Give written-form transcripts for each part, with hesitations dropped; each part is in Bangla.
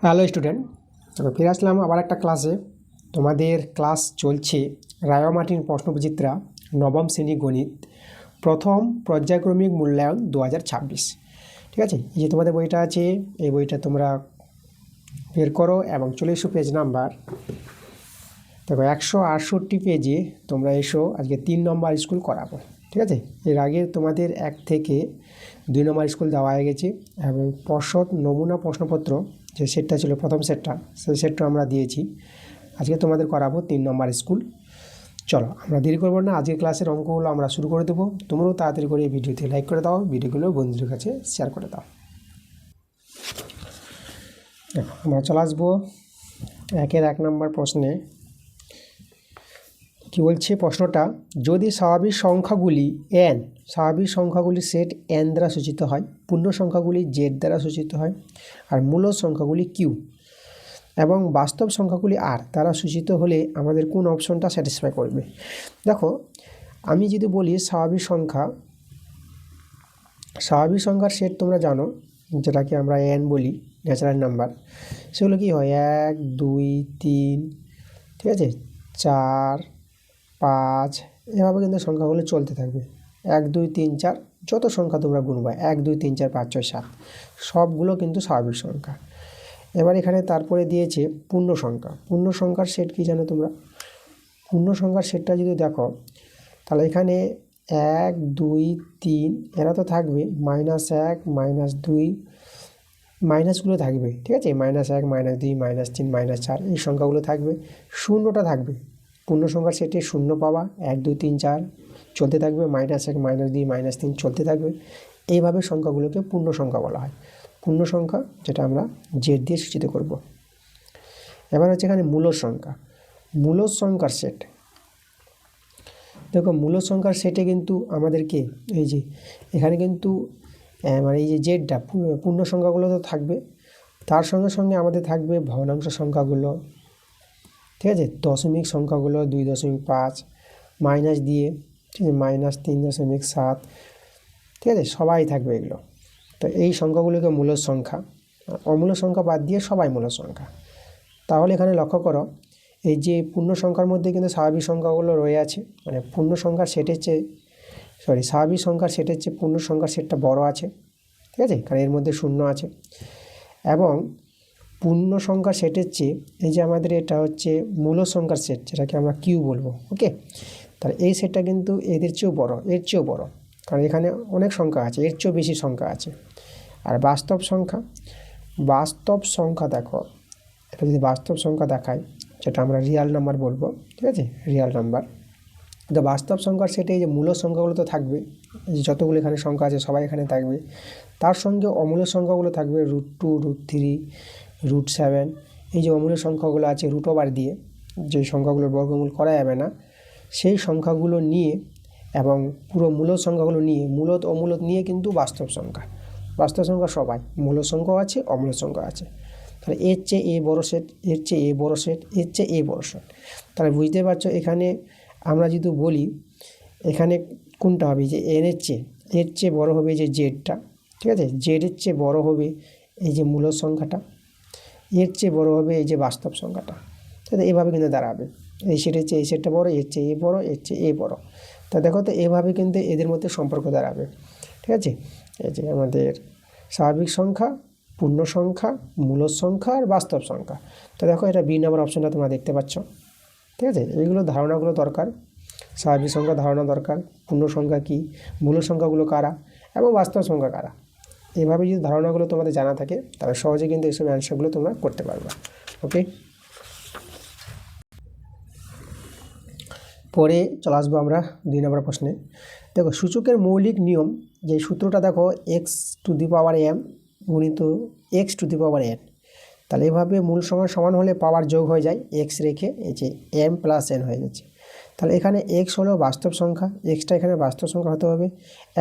হ্যালো স্টুডেন্ট, তো ফিরে আসলাম আবার একটা ক্লাসে। তোমাদের ক্লাস চলছে রায়মার্টিন প্রশ্নবিচিত্রা নবম শ্রেণী গণিত প্রথম পর্যায়ক্রমিক মূল্যায়ন 2026। ঠিক আছে, এই যে তোমাদের বইটা আছে, এই বইটা তোমরা বের করো এবং চলে এসো পেজ নাম্বার দেখো 168 পেজে তোমরা এসো। আজকে 3 নম্বর স্কুল করাবো। ঠিক আছে, এর আগে তোমাদের 1 থেকে 2 নম্বর স্কুল দেওয়া হয়ে গেছে এবং পর্ষদ নমুনা প্রশ্নপত্র যে সেটটা ছিল প্রথম সেটটা, সেই সেটটা আমরা দিয়েছি। আজকে তোমাদের করাবো 3 নম্বর স্কুল। চলো আমরা দেরি করবো না, আজকের ক্লাসের অঙ্কগুলো আমরা শুরু করে দেবো। তোমরাও তাড়াতাড়ি করে এই ভিডিওতে লাইক করে দাও, ভিডিওগুলো বন্ধুদের কাছে শেয়ার করে দাও। দেখো আমরা চলে আসবো 1 নম্বর প্রশ্নে। কি বলছে প্রশ্নটা, যদি স্বাভাবিক সংখ্যাগুলি n, স্বাভাবিক সংখ্যাগুলি সেট n দ্বারা সূচিত হয়, পূর্ণ সংখ্যাগুলি z দ্বারা সূচিত হয়, আর মূল সংখ্যাগুলি q এবং বাস্তব সংখ্যাগুলি r দ্বারা সূচিত হলে আমাদের কোন অপশনটা স্যাটিসফাই করবে। দেখো আমি যদি বলি স্বাভাবিক সংখ্যার সেট তোমরা জানো, যেটাকে আমরা n বলি, ন্যাচারাল নাম্বার। সেগুলো কি হয় 1 2 3, ঠিক আছে, 4 5, এভাবে কিন্তু সংখ্যাগুলো চলতে থাকবে। 1 2 3 4 যত সংখ্যা তোমরা গুনবা 1 2 3 4 5 6 7 সবগুলো কিন্তু স্বাভাবিক সংখ্যা। এবার এখানে তারপরে দিয়েছে পূর্ণ সংখ্যার সেট কি জানো তোমরা? পূর্ণ সংখ্যার সেটটা যদি দেখো তাহলে এখানে 1 2 3 এরা তো থাকবে, -1 -2 মাইনাসগুলো থাকবে। ঠিক আছে, -1 -2 -3 -4 এই সংখ্যাগুলো থাকবে। শূন্যটা থাকবে, পূর্ণ সংখ্যার সেটে শূন্য পাওয়া 1 2 3 4 চলতে থাকবে, -1 -2 -3 চলতে থাকবে। এইভাবে সংখ্যাগুলোকে পূর্ণ সংখ্যা বলা হয়। পূর্ণ সংখ্যা যেটা আমরা জেড দিয়ে সূচিত করব। এবার হচ্ছে এখানে মূল সংখ্যার সেট। দেখো মূল সংখ্যার সেটে কিন্তু আমাদেরকে এই যে এখানে কিন্তু মানে এই যে জেডটা পূর্ণ সংখ্যাগুলো তো থাকবে, তার সঙ্গে সঙ্গে আমাদের থাকবে ভগ্নাংশ সংখ্যাগুলো। ঠিক আছে, দশমিক সংখ্যাগুলো 2.5 মাইনাস দিয়ে, ঠিক আছে, -3.7, ঠিক আছে, সবাই থাকবে এগুলো। তো এই সংখ্যাগুলোকে মূল সংখ্যা, অমূল সংখ্যা বাদ দিয়ে সবাই মূল সংখ্যা। তাহলে এখানে লক্ষ্য করো এই যে পূর্ণ সংখ্যার মধ্যে কিন্তু স্বাভাবিক সংখ্যাগুলো রয়ে আছে, মানে পূর্ণ সংখ্যার সেটের চেয়ে স্বাভাবিক সংখ্যার সেটের চেয়ে পূর্ণ সংখ্যার সেটটা বড় আছে। ঠিক আছে, কারণ এর মধ্যে শূন্য আছে। এবং পূর্ণ সংখ্যার সেটের চেয়ে এই যে আমাদের এটা হচ্ছে মূল সংখ্যার সেট, যেটাকে আমরা কিউ বলবো। ওকে, তাহলে এই সেটটা কিন্তু এর চেয়েও বড়, কারণ এখানে অনেক সংখ্যা আছে, এর চেয়েও বেশি সংখ্যা আছে। আর বাস্তব সংখ্যা দেখো, এটা যদি বাস্তব সংখ্যা দেখায়, যেটা আমরা রিয়াল নাম্বার বলবো। ঠিক আছে, রিয়াল নাম্বার। তো বাস্তব সংখ্যার সেটে এই যে মূল সংখ্যাগুলো তো থাকবে, যতগুলো এখানে সংখ্যা আছে সবাই এখানে থাকবে। তার সঙ্গে অমূল সংখ্যাগুলো থাকবে √2 √3 √7। এই যে অমূল সংখ্যাগুলো আছে √ওভার দিয়ে, যে সংখ্যাগুলোর বর্গমূল করা যাবে না, সেই সংখ্যাগুলো নিয়ে এবং পুরো মূল সংখ্যাগুলো নিয়ে, মূলত অমূলত নিয়ে কিন্তু বাস্তব সংখ্যা সবাই, মূল সংখ্যাও আছে অমূল সংখ্যা আছে। তাহলে এর চেয়ে এ বড় সেট, এর চেয়ে এ বড় সেট, এর চেয়ে এ বড় সেট। তাহলে বুঝতে পারছো এখানে আমরা যদি বলি এখানে কোনটা হবে, যে এর চেয়ে বড় হবে যে জেডটা। ঠিক আছে, জেডের চেয়ে বড় হবে এই যে মূল সংখ্যাটা, এর চেয়ে বড় হবে এই যে বাস্তব সংখ্যাটা। তাহলে এভাবে কিন্তু দাঁড়াবে, এই সেটের চেয়ে এই সেটটা বড়, এর চেয়ে এ বড়, এর চেয়ে এ বড়। তা দেখো তো এভাবে কিন্তু এদের মধ্যে সম্পর্ক দাঁড়াবে। ঠিক আছে, এই যে আমাদের স্বাভাবিক সংখ্যা, পূর্ণ সংখ্যা, মূল সংখ্যা আর বাস্তব সংখ্যা। তো দেখো এটা বি নম্বর অপশনটা তোমরা দেখতে পাচ্ছ। ঠিক আছে, এইগুলো ধারণাগুলো দরকার, স্বাভাবিক সংখ্যা ধারণা দরকার, পূর্ণ সংখ্যা কী, মূল সংখ্যাগুলো কারা এবং বাস্তব সংখ্যা কারা। এইভাবে যদি ধারণাগুলো তোমাদের জানা থাকে তাহলে সহজে কিন্তু এইসব অ্যান্সারগুলো তোমরা করতে পারবে। ওকে, পরে চলে আসবো আমরা 2 নম্বর প্রশ্নে। দেখো সূচকের মৌলিক নিয়ম, যে সূত্রটা দেখো x⁴m গুণিত x⁴n। তাহলে এভাবে মূল সংখ্যা সমান হলে পাওয়ার যোগ হয়ে যায়, এক্স রেখে এই যে m + n হয়ে গেছে। তাহলে এখানে এক্স হলো বাস্তব সংখ্যা, এক্সটা এখানে বাস্তব সংখ্যা হতে হবে,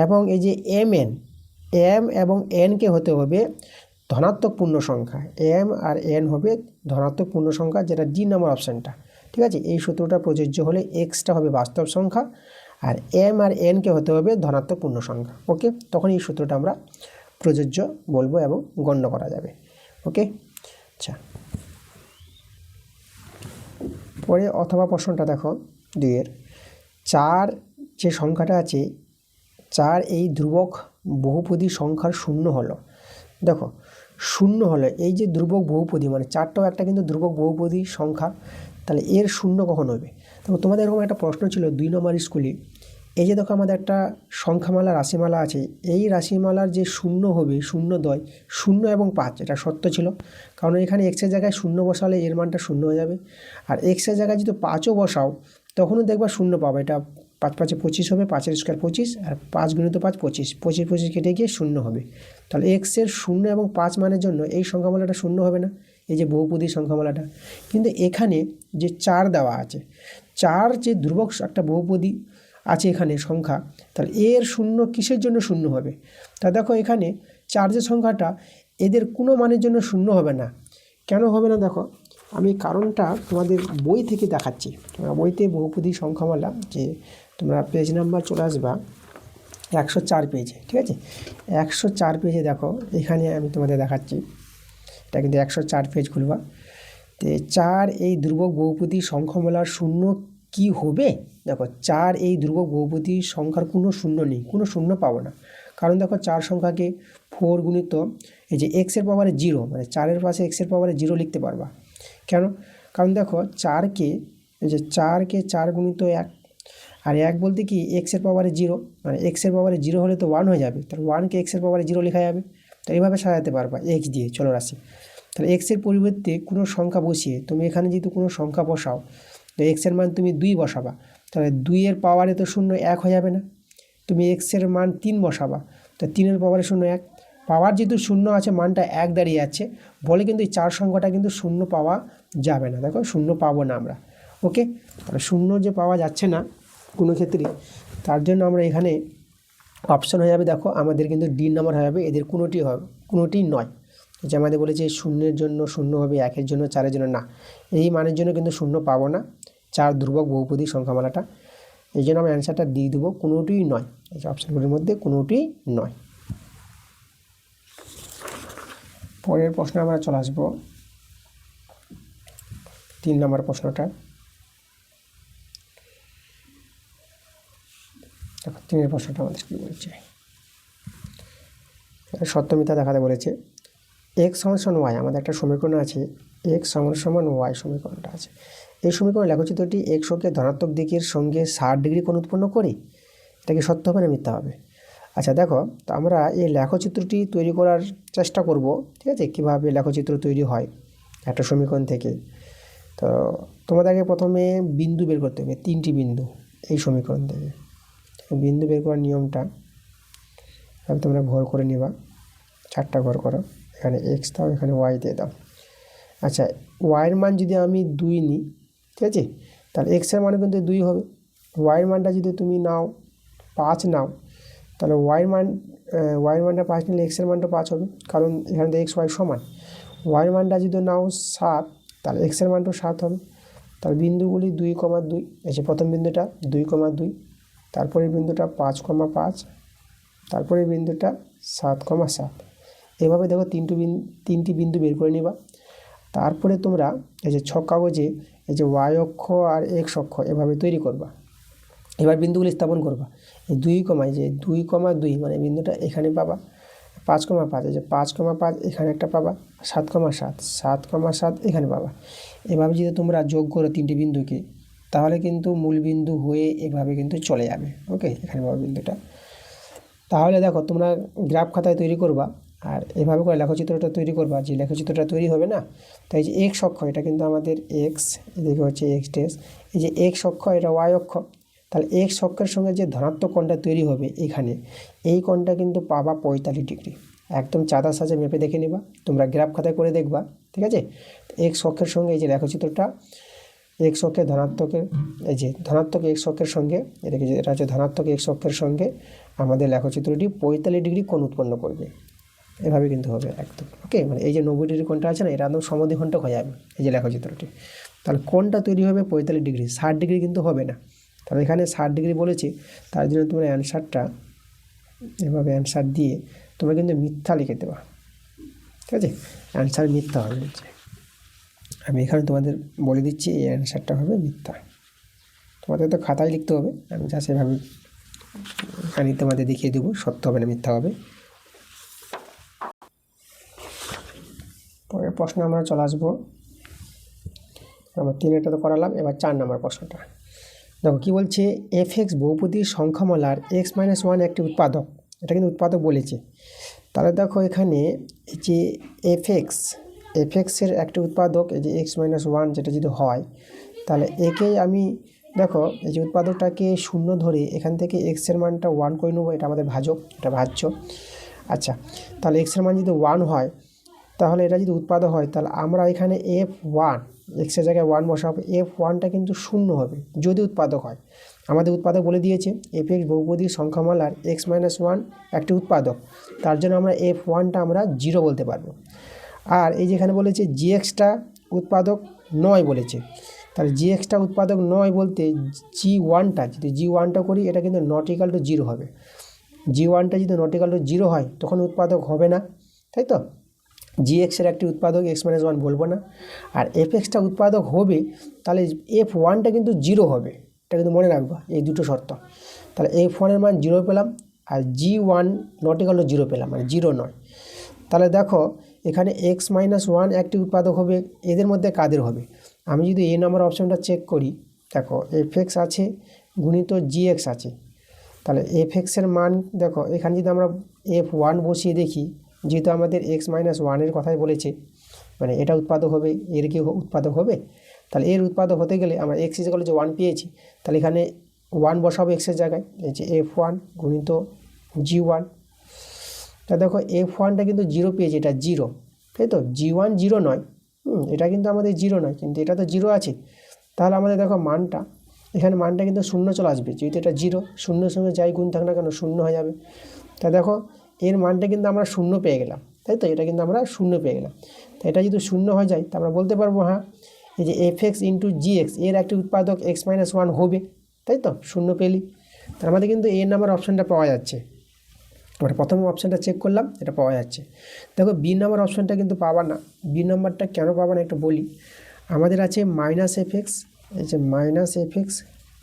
এবং এই যে m এবং n-কে হতে হবে ধনাত্মক পূর্ণ সংখ্যা। m আর n হবে ধনাত্মক পূর্ণ সংখ্যা, যেটা ডি নম্বর অপশানটা। ঠিক আছে, এই সূত্রটা প্রযোজ্য হলে এক্সটা হবে বাস্তব সংখ্যা আর m আর n-কে হতে হবে ধনাত্মক পূর্ণ সংখ্যা। ওকে, তখন এই সূত্রটা আমরা প্রযোজ্য বলবো এবং গণ্য করা যাবে। ওকে, আচ্ছা, পরে অথবা প্রশ্নটা দেখো 2-এর 4 যে সংখ্যাটা আছে 4 এই ধ্রুবক বহুপদী সংখ্যার শূন্য হলো। দেখো শূন্য হলো, এই যে ধ্রুবক বহুপদী মানে 4টাও একটা কিন্তু ধ্রুবক বহুপদী সংখ্যা, তাহলে এর শূন্য কখন হবে? দেখো তোমাদের এরকম একটা প্রশ্ন ছিল 2 নম্বর স্কুলে, এই যে দেখো আমাদের একটা সংখ্যামালা রাশিমালা আছে, এই রাশিমালার যে শূন্য হবে, শূন্যদ্বয় 0 এবং 5, এটা সত্য ছিল, কারণ এখানে এক্সের জায়গায় শূন্য বসালে এর মানটা শূন্য হয়ে যাবে, আর এক্সের জায়গায় যদি 5ও বসাও তখনও দেখবা শূন্য পাবে। এটা 5 5 25 হবে, 5 স্কোয়ার 25, আর 5 × 5 25, 25 25 কেটে গিয়ে শূন্য হবে। তাহলে এক্সের 0 এবং 5 মানের জন্য এই সংখ্যামালাটা শূন্য হবে না, এই যে বহুপদী সংখ্যামালাটা। কিন্তু এখানে যে 4 দেওয়া আছে, 4 যে ধ্রুবক একটা বহুপদী আছে এখানে সংখ্যা, তাহলে এর শূন্য কিসের জন্য শূন্য হবে? তা দেখো এখানে 4 যে সংখ্যাটা, এদের কোনো মানের জন্য শূন্য হবে না। কেন হবে না দেখো, আমি কারণটা তোমাদের বই থেকে দেখাচ্ছি। তোমরা বইতে বহুপদী সংখ্যামালা, যে তোমরা পেজ নাম্বার চলে আসবা 104 পেজে, ঠিক আছে? 104 পেজে দেখো, এখানে আমি তোমাদের দেখাচ্ছি, এটা কিন্তু 104 পেজ খুলবা। তো 4 এই ধ্রুবক বহুপদী সংখ্যামালার শূন্য কি হবে? দেখো 4 এই ধ্রুবক বহুপদী সংখ্যার কোনো শূন্য নেই, কোনো শূন্য পাবো না। কারণ দেখো 4 সংখ্যাকে 4 গুণিত এই যে এক্সের পাওয়ারে 0, মানে 4-এর পাশে এক্সের পাওয়ারে 0 লিখতে পারবা। কেন? কারণ দেখো 4কে, এই যে 4কে 4 গুণিত 1, আর 1 বলতে কি এক্সের পাওয়ারে 0, মানে এক্সের পাওয়ারে 0 হলে তো 1 হয়ে যাবে, তাহলে 1কে এক্সের পাওয়ারে 0 লেখা যাবে। তো এইভাবে সাজাতে পারবা এক্স দিয়ে চলরাশি। তাহলে এক্সের পরিবর্তে কোনো সংখ্যা বসিয়ে তুমি এখানে যদি কোনো সংখ্যা বসাও, তো এক্সের মান তুমি 2 বসাবা, তাহলে 2-এর পাওয়ারে তো 0 1 হয়ে যাবে না। তুমি এক্সের মান 3 বসাবা, তো 3-এর পাওয়ারে 0 1, পাওয়ার যেহেতু 0 আছে মানটা 1 দাঁড়িয়ে আছে বলে কিন্তু এই 4 সংখ্যাটা কিন্তু 0 পাওয়া যাবে না। দেখো 0 পাবো না আমরা, ওকে? তাহলে 0 যে পাওয়া যাচ্ছে না কোনো ক্ষেত্রেই, তার জন্য আমরা এখানে অপশন হয়ে যাবে, দেখো আমাদের কিন্তু ডি নাম্বার হয়ে যাবে, এদের কোনোটি হবে, কোনোটি নয়। যে আমাদের বলেছে 0-এর জন্য 0 হবে, 1-এর জন্য 4-এর জন্য না, এই মানের জন্য কিন্তু 0 পাবো না 4 ধ্রুবক বহুপদী সংখ্যামালাটা। এই জন্য আমরা অ্যান্সারটা দিয়ে দেবো, কোনোটিই নয়, এই যে অপশানগুলির মধ্যে কোনোটিই নয়। পরের প্রশ্নে আমরা চলে আসবো 3 নম্বর প্রশ্নটা। দেখো 3-এর প্রশ্নটা আমাদের কী বলছে, সত্য মিথ্যা দেখাতে বলেছে। এক্স সমান ওয়াই, আমাদের একটা সমীকরণ আছে, এক্স সমান ওয়াই সমীকরণটা আছে। এই সমীকরণ লেখচিত্রটি এক্স অক্ষের ধনাত্মক দিকের সঙ্গে 60 ডিগ্রি কোণ উৎপন্ন করে, এটা কি সত্য হবে না মিথ্যা হবে? আচ্ছা দেখো, তো আমরা এই লেখচিত্রটি তৈরি করার চেষ্টা করব, ঠিক আছে? কীভাবে লেখচিত্র তৈরি হয় একটা সমীকরণ থেকে। তো তোমাদেরকে প্রথমে বিন্দু বের করতে হবে, 3টি বিন্দু এই সমীকরণ থেকে। বিন্দু বের করার নিয়মটা তোমরা ঘর করে নিবা, 4টা ঘর করো, এখানে এক্স দাও, এখানে ওয়াই দিয়ে দাও। আচ্ছা, ওয়াইয়ের মান যদি আমি 2 নিই, ঠিক আছে, তাহলে এক্সের মানে কিন্তু 2 হবে। ওয়াইয়ের মানটা যদি তুমি নাও 5 নাও, তাহলে ওয়াইয়ের মানটা 5 নিলে এক্সের মানটা 5 হবে, কারণ এখানে তো এক্স ওয়াই সমান। ওয়াইয়ের মানটা যদি নাও 7, তাহলে এক্সের মানটাও 7 হবে। তাহলে বিন্দুগুলি 2,2, এই যে প্রথম বিন্দুটা 2,2, তারপরে বিন্দুটা 5,5, তারপরে বিন্দুটা 7,7। এভাবে দেখো 3টি বিন্দু বের করে নিবা। তারপরে তোমরা এই যে ছক কাগজে এই যে ওয়াই অক্ষ আর এক্স অক্ষ এভাবে তৈরি করবা। এবার বিন্দুগুলি স্থাপন করবা, এই 2,2 মানে বিন্দুটা এখানে পাবা, 5,5, এই যে 5,5 এখানে একটা পাবা, 7,7 এখানে পাবা। এভাবে যদি তোমরা যোগ করো 3টি বিন্দুকে, তাহলে কিন্তু মূল বিন্দু হয়ে এভাবে কিন্তু চলে যাবে, ওকে? এখানে পাবা বিন্দুটা। তাহলে দেখো তোমরা গ্রাফ খাতায় তৈরি করবা, আর এভাবে করে লেখচিত্রটা তৈরি করবা, যে লেখচিত্রটা তৈরি হবে না, তাই যে এক্স অক্ষ এটা কিন্তু আমাদের এক্স, এদিকে হচ্ছে এক্স ড্যাশ, এই যে এক্স অক্ষ এটা ওয়াই অক্ষ। তাহলে এক্স অক্ষের সঙ্গে যে ধনাত্মক কোণটা তৈরি হবে এখানে, এই কোণটা কিন্তু পাবা 45 ডিগ্রি। একদম চাঁদার সাথে মেপে দেখে নিবা, তোমরা গ্রাফ খাতায় করে দেখবা, ঠিক আছে? এক্স অক্ষের সঙ্গে এই যে লেখচিত্রটা, এক্স অক্ষের ধনাত্মকের, এই যে ধনাত্মক এক্স অক্ষের সঙ্গে, এটা হচ্ছে ধনাত্মক এক্স অক্ষের সঙ্গে আমাদের লেখচিত্রটি 45 ডিগ্রি কোণ উৎপন্ন করবে। এভাবে কিন্তু হবে একদম, ওকে? মানে এই যে 90 ডিগ্রি কোণটা আছে না, এটা একদম সমদ্বিখণ্ডক হয়ে যাবে এই যে লেখচিত্রটি। তাহলে কোণটা তৈরি হবে 45 ডিগ্রি, 60 ডিগ্রি কিন্তু হবে না। তাহলে এখানে 60 ডিগ্রি বলেছি, তার জন্য তোমরা অ্যান্সারটা এভাবে অ্যান্সার দিয়ে তোমরা কিন্তু মিথ্যা লিখে দেবা, ঠিক আছে? অ্যান্সার মিথ্যা হবে। আমি এখানে তোমাদের বলে দিচ্ছি এই অ্যান্সারটা হবে মিথ্যা। তোমাদের তো খাতায় লিখতে হবে, আমি যা সেভাবে এখানে তোমাদের দেখিয়ে দেবো সত্য হবে না মিথ্যা হবে। পরের প্রশ্ন আমরা চলে আসবো, আমার 3 তো করালাম, এবার 4 নম্বর প্রশ্নটা দেখো কী বলছে। এফএক্স বহুপদীর সংখ্যামালার x-1 একটি উৎপাদক, এটা কিন্তু উৎপাদক বলেছে। তাহলে দেখো এখানে এই যে এফএক্সের একটি উৎপাদক এই যে x-1 যেটা যদি হয়, তাহলে একে আমি দেখো এই যে উৎপাদকটাকে 0 ধরে এখান থেকে এক্সের মানটা 1 করে নেবো, এটা আমাদের ভাজক, এটা ভাজ্য। আচ্ছা, তাহলে এক্সের মান যদি 1 হয়, তাহলে এটা যদি উৎপাদক হয়, তাহলে আমরা এখানে F1 এক্সের জায়গায় 1 বসাবো, F1টা কিন্তু 0 হবে যদি উৎপাদক হয়। আমাদের উৎপাদক বলে দিয়েছে এফএক্স বহুপদীর সংখ্যামালার x-1 একটি উৎপাদক, তার জন্য আমরা F1টা আমরা 0 বলতে পারবো। আর এই যেখানে বলেছে জিএক্সটা উৎপাদক নয় বলেছে, তাহলে জিএক্সটা উৎপাদক নয় বলতে G1টা যদি G1টা করি, এটা কিন্তু নট ইকাল টু 0 হবে। G1টা যদি নট ইকাল টু 0 হয় তখন উৎপাদক হবে না, তাই তো। জিএক্সের একটি উৎপাদক x-1 বলবো না। আর এফএক্সটা উৎপাদক হবে, তাহলে F1টা কিন্তু 0 হবে, এটা কিন্তু মনে রাখবা, এই দুটো শর্ত। তাহলে F1-এর মান 0 পেলাম, আর G1 নট ইকাল টু 0 পেলাম, মানে 0 নয়। তাহলে দেখো এখানে x-1 একটি উৎপাদক হবে, এদের মধ্যে কাদের হবে? আমি যদি এই নম্বর অপশানটা চেক করি, দেখো এফএক্স আছে গুণিত জিএক্স আছে, তাহলে এফএক্সের মান দেখো এখানে যদি আমরা F1 বসিয়ে দেখি, যেহেতু আমাদের x-1-এর কথাই বলেছে, মানে এটা উৎপাদক হবে, এর কি উৎপাদক হবে? তাহলে এর উৎপাদক হতে গেলে আমরা x = 1 পেয়েছি, তাহলে এখানে 1 বসাবো এক্সের জায়গায়, এই যে F1 গুণিত G1। তা দেখো F1টা কিন্তু 0 পেয়েছি, এটা 0, তাই তো। G1 0 নয়, এটা কিন্তু আমাদের 0 নয়, কিন্তু এটা তো 0 আছে। তাহলে আমাদের দেখো মানটা, এখানে মানটা কিন্তু 0 চলে আসবে, যেহেতু এটা 0, 0-এর সঙ্গে যাই গুণ থাক না কেন 0 হয়ে যাবে। তা দেখো এর মানটা কিন্তু আমরা 0 পেয়ে গেলাম, তাই তো, এটা কিন্তু আমরা 0 পেয়ে গেলাম। তো এটা যদি 0 হয়ে যায়, তা আমরা বলতে পারবো হ্যাঁ এই যে এফএক্স ইন্টু জিএক্স এর একটি উৎপাদক x-1 হবে, তাই তো, 0 পেলি। তার আমাদের কিন্তু এ নাম্বার অপশানটা পাওয়া যাচ্ছে। আমরা প্রথম অপশানটা চেক করলাম, এটা পাওয়া যাচ্ছে। দেখো বি নাম্বার অপশানটা কিন্তু পাবা না। বি নাম্বারটা কেন পাবা না একটু বলি। আমাদের আছে -fx, এই যে -fx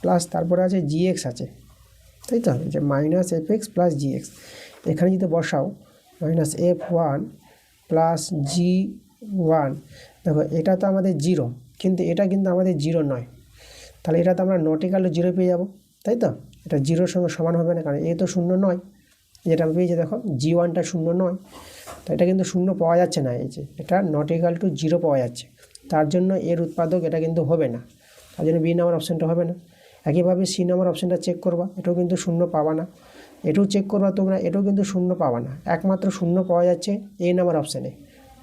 প্লাস তারপরে আছে জিএক্স আছে, তাই তো, এই যে -fx প্লাস জিএক্স। এখানে যদি বসাও -f1 প্লাস G1, দেখো এটা তো আমাদের 0, কিন্তু এটা কিন্তু আমাদের 0 নয়, তাহলে এটা তো আমরা নট ইকাল টু 0 পেয়ে যাবো, তাই তো। এটা 0-এর সঙ্গে সমান হবে না, কারণ এ তো 0 নয়, যেটা আমি পেয়েছি দেখো G1টা 0 নয়, তো এটা কিন্তু 0 পাওয়া যাচ্ছে না, এই যে এটা নট ইকাল টু 0 পাওয়া যাচ্ছে, তার জন্য এর উৎপাদক এটা কিন্তু হবে না, তার জন্য বি নাম্বার অপশানটা হবে না। একইভাবে সি নাম্বার অপশানটা চেক করবা, এটাও কিন্তু 0 পাবা না। এটাও চেক করবা তোমরা, এটাও কিন্তু 0 পাবা না, একমাত্র 0 পাওয়া যাচ্ছে এ নাম্বার অপশানে।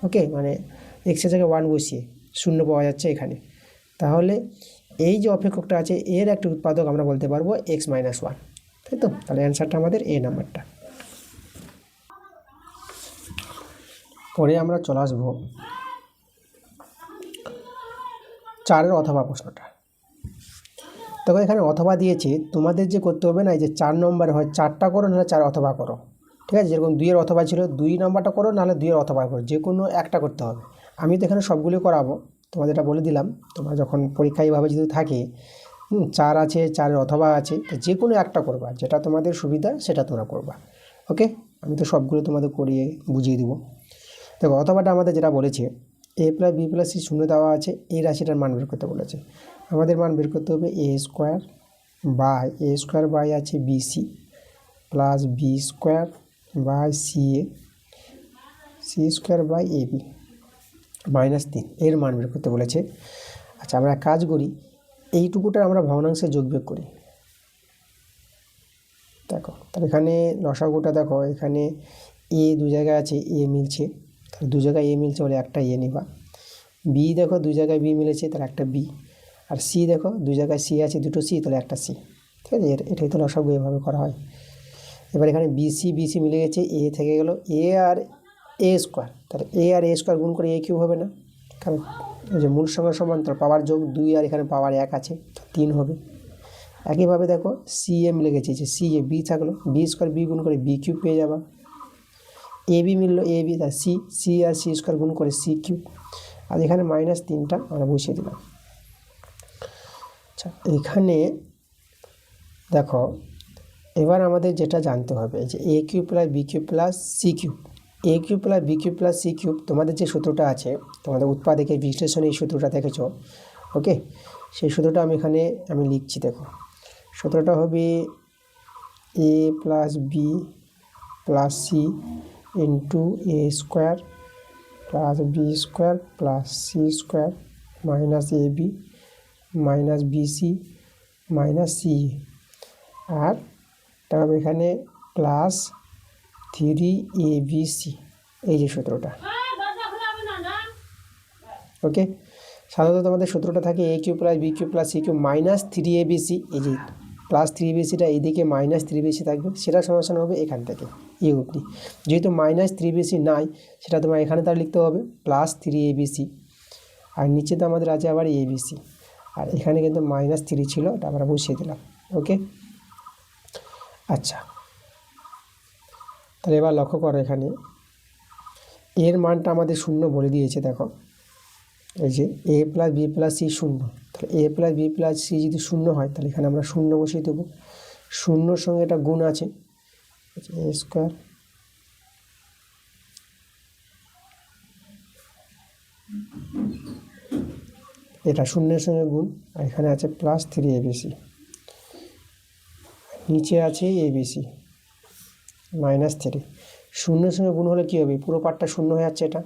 ওকে, মানে এক্সের জায়গায় 1 বসিয়ে 0 পাওয়া যাচ্ছে এখানে। তাহলে এই যে অপেক্ষকটা আছে এর একটা উৎপাদক আমরা বলতে পারবো x-1, তাই তো। তাহলে অ্যান্সারটা আমাদের এ নাম্বারটা। পরে আমরা চলে আসবো 4-এর অথবা প্রশ্নটা। তবে এখানে অথবা দিয়েছে, তোমাদের যে করতে হবে না, এই যে 4 নম্বর হয় 4টা করো, নাহলে 4 অথবা করো, ঠিক আছে। যেরকম 2-এর অথবা ছিল 2 নাম্বারটা করো, নাহলে 2-এর অথবা করো, যে কোনো একটা করতে হবে। আমি তো এখানে সবগুলো করাবো, তোমাদের এটা বলে দিলাম। তোমরা যখন পরীক্ষা এইভাবে যদি থাকে 4 আছে, 4-এর অথবা আছে, তো যে কোনো একটা করবা, যেটা তোমাদের সুবিধা সেটা তোমরা করবা। ওকে, আমি তো সবগুলো তোমাদের করিয়ে বুঝিয়ে দেবো। দেখো অথবাটা আমাদের যেটা বলেছে a + b + c 0 দেওয়া আছে, এই রাশিটার মান বের করতে বলেছে। আমাদের মান বের করতে হবে a² বাই আছে bc plus b² by c² by ab -3, এর মান বের করতে বলেছে। আচ্ছা, আমরা কাজ করি, এইটুকুটা আমরা ভগ্নাংশে যোগ বিয়োগ করি। দেখো তাহলে এখানে লসাগুটা দেখো, এখানে এ 2 জায়গায় আছে, এ মিলছে, তাহলে 2 জায়গায় এ মিলছে বলে একটা এ নিবা। বি দেখো 2 জায়গায় বি মিলেছে, তাহলে একটা বি। আর সি দেখো 2 জায়গায় সি আছে, দুটো সি, তাহলে একটা সি, ঠিক আছে। এটাই তো লসাগু, এভাবে করা হয়। এবার এখানে বিসি মিলে গেছে, এ থেকে গেল এ আর a², তাহলে এ আর a² গুণ করে a³ হবে না, কারণ এই যে মূল সংখ্যা সমান্তরাল, পাওয়ার যোগ 2 আর এখানে পাওয়ার 1 আছে, 3 হবে। একইভাবে দেখো সি এ মিলে গেছে, যে সি এ, বি থাকলো, b² বি গুণ করে b³ পেয়ে যাবা। এ বি মিললো, এ বি, তার সি আর c² গুণ করে c³। আর এখানে -3টা আমরা বসিয়ে দিলাম। আচ্ছা, এখানে দেখো এবার আমাদের যেটা জানতে হবে যে a cube plus b cube plus c cube, a cube plus b cube plus c cube, তোমাদের যে সূত্রটা আছে তোমাদের উৎপাদকের বিশ্লেষণে এই সূত্রটা দেখেছো, ওকে? সেই সূত্রটা আমি লিখছি। দেখো সূত্রটা হবে a plus b plus c into a square plus b square plus c square minus ab minus bc minus c, আর তারপর এখানে প্লাস 3abc, এই যে সূত্রটা, ওকে? সাধারণত তোমাদের সূত্রটা থাকে a cube plus b cube plus c cube minus 3abc, এই যে প্লাস 3abcটা এইদিকে মাইনাস 3abc থাকবে, সেটা সমাধান হবে এখান থেকে এই অবধি। যেহেতু মাইনাস 3abc নাই, সেটা তোমার এখানে তার লিখতে হবে প্লাস 3abc, আর নিচে তো আমাদের আছে আবার abc, আর এখানে কিন্তু -3 ছিল, এটা আমরা বসিয়ে দিলাম, ওকে? আচ্ছা, তাহলে এবার লক্ষ্য করো এখানে এর মানটা আমাদের 0 বলে দিয়েছে। দেখো এই যে a plus b plus c 0, তাহলে a plus b plus c যদি 0 হয় তাহলে এখানে আমরা 0 বসিয়ে দেবো। 0 সঙ্গে এটা গুণ আছে, a স্কোয়ার এটা 0-এর সঙ্গে গুণ, আর এখানে আছে প্লাস 3abc, নিচে আছে abc -3। 0-এর সঙ্গে গুণ হলে কী হবে? পুরো পার্টটা 0 হয়ে যাচ্ছে এটা,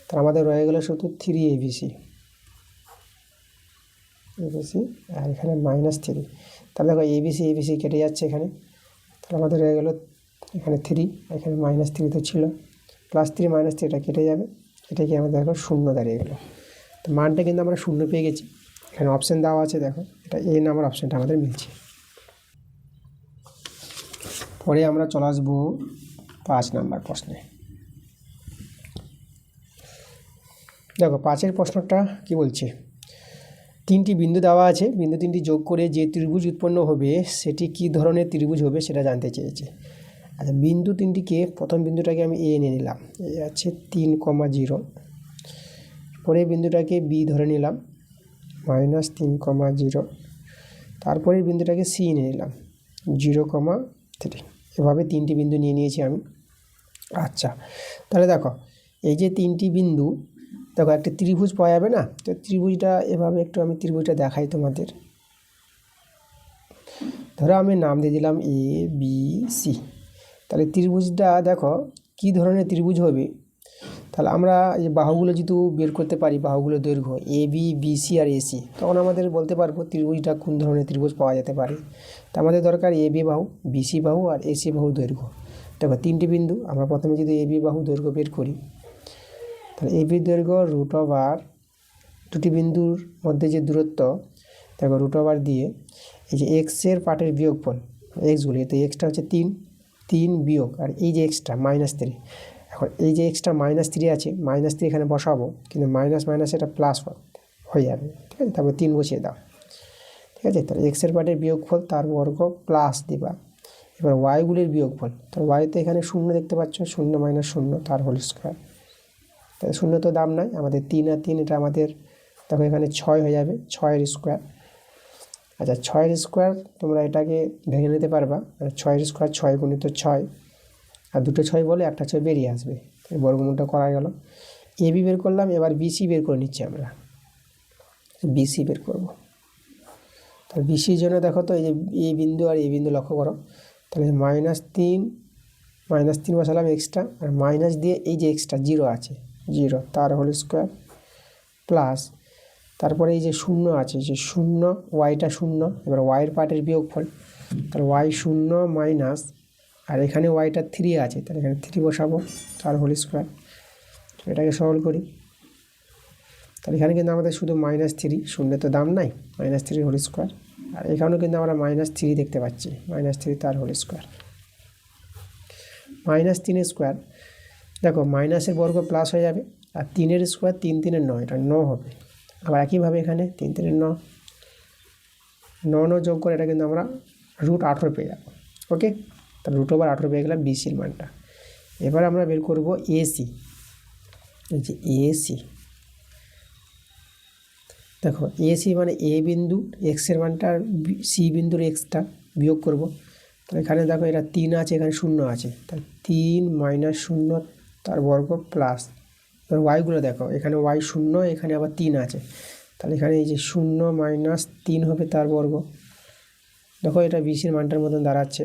তাহলে আমাদের রয়ে গেল শুধু 3abc, আর এখানে -3। তাহলে দেখো abc কেটে যাচ্ছে এখানে, তাহলে আমাদের রয়ে গেল এখানে 3, এখানে -3 তো ছিল, +3 -3 এটা কেটে যাবে, এটা কি আমাদের দেখো 0 দাঁড়িয়ে গেল। তো মানটা কিন্তু আমরা 0 পেয়ে গেছি। এখানে অপশান দেওয়া আছে, দেখো এটা a নাম্বার অপশানটা আমাদের মিলছে। পরে আমরা চলে আসবো 5 নাম্বার প্রশ্নে। দেখো 5-এর প্রশ্নটা কি বলছে, 3টি বিন্দু দেওয়া আছে, বিন্দু 3টি যোগ করে যে ত্রিভুজ উৎপন্ন হবে সেটি কী ধরনের ত্রিভুজ হবে সেটা জানতে চেয়েছে। আচ্ছা, বিন্দু 3টিকে, প্রথম বিন্দুটাকে আমি a নিয়ে নিলাম, এ আছে 3,0, পরে বিন্দুটাকে b ধরে নিলাম -3,0, তারপরে বিন্দুটাকে c নিয়ে নিলাম 0,3, এভাবে 3টি বিন্দু নিয়ে নিয়েছি আমি। আচ্ছা, তাহলে দেখো এই যে 3টি বিন্দু, দেখো একটা ত্রিভুজ পাওয়া যাবে না? তো ত্রিভুজটা এভাবে একটু আমি ত্রিভুজটা দেখাই তোমাদের। ধরো আমি নাম দিয়ে দিলাম a b c, তাহলে ত্রিভুজটা দেখো কি ধরনের ত্রিভুজ হবে। তাহলে আমরা এই বাহুগুলো যেহেতু বের করতে পারি, বাহুগুলো দৈর্ঘ্য A B B C R AC, তখন আমাদের বলতে পারবো ত্রিভুজটা কোন ধরনের ত্রিভুজ পাওয়া যেতে পারে। তা আমাদের দরকার এ বি বাহু, বিসি বাহু আর এসি বাহুর দৈর্ঘ্য। দেখো 3টি বিন্দু, আমরা প্রথমে যদি এ বি বাহু দৈর্ঘ্য বের করি, তাহলে এ বি দৈর্ঘ্য √, দুটি বিন্দুর মধ্যে যে দূরত্ব, দেখো √, দিয়ে এই যে এক্সের পার্টের বিয়োগফল, এক্সগুলি, তো এক্সটা হচ্ছে 3 বিয়োগ, আর এই যে এক্সটা -3, এখন এই যে এক্সটা -3 আছে, -3 এখানে বসাবো, কিন্তু মাইনাস এটা প্লাস হয়ে যাবে, ঠিক আছে? তারপর 3 বসিয়ে দাও, ঠিক আছে? তাহলে এক্সের পার্টের বিয়োগফল তার বর্গ প্লাস দিবা। এবার ওয়াইগুলির বিয়োগফল, তাহলে ওয়াইতে এখানে 0 দেখতে পাচ্ছ, 0 - 0 তার হোল স্কোয়ার, তাহলে 0 তো দাম নাই, আমাদের 3 আর 3 এটা আমাদের, দেখো এখানে 6 হয়ে যাবে, 6-এর স্কোয়ার। আচ্ছা, 6-এর স্কোয়ার তোমরা এটাকে ভেঙে নিতে পারবা, 6-এর স্কোয়ার 6 × 6, আর দুটো 6 বলে একটা 6 বেরিয়ে আসবে, বর্গমূলটা করা গেল। এ বি বের করলাম, এবার বিসি বের করে নিচ্ছি আমরা, বিসি বের করব। তাহলে বিসির জন্য দেখো তো এই যে এ বিন্দু আর এ বিন্দু লক্ষ্য করো, তাহলে -3 বসালাম এক্সট্রা, আর মাইনাস দিয়ে এই যে এক্সট্রা 0 আছে, 0 তার হোল স্কোয়ার প্লাস, তারপরে এই যে 0 আছে, যে 0, ওয়াইটা 0, এবার ওয়াইয়ের পার্টের বিয়োগফল, তাহলে ওয়াই 0 মাইনাস, আর এখানে ওয়াইটা 3 আছে, তাহলে এখানে 3 বসাবো তার হোল স্কোয়ার। এটাকে সরল করি, তাহলে এখানে কিন্তু আমাদের শুধু -3, 0 তো দাম নাই, -3 হোল স্কোয়ার, আর এখানেও কিন্তু আমরা -3 দেখতে পাচ্ছি, -3 তার হোল স্কোয়ার, -3 স্কোয়ার। দেখো মাইনাসের বর্গ প্লাস হয়ে যাবে, আর 3-এর স্কোয়ার 3 × 3 = 9, এটা 9 হবে। আবার একইভাবে এখানে 3 × 3 = 9, 9 যোগ করে এটা কিন্তু আমরা √18 পেয়ে যাবো, ওকে? তাহলে √18 পেয়ে গেলাম বিসির মানটা। এবার আমরা বের করব এসি, এই যে এসি, দেখো এসি মানে এ বিন্দু এক্সের মানটা আর সি বিন্দুর এক্সটা বিয়োগ করব। তাহলে এখানে দেখো এটা 3 আছে, এখানে 0 আছে, তাহলে 3 - 0 তার বর্গ প্লাস, এবার ওয়াইগুলো দেখো এখানে ওয়াই 0, এখানে আবার 3 আছে, তাহলে এখানে এই যে 0 - 3 হবে তার বর্গ। দেখো এটা বিসির মানটার মতন দাঁড়াচ্ছে।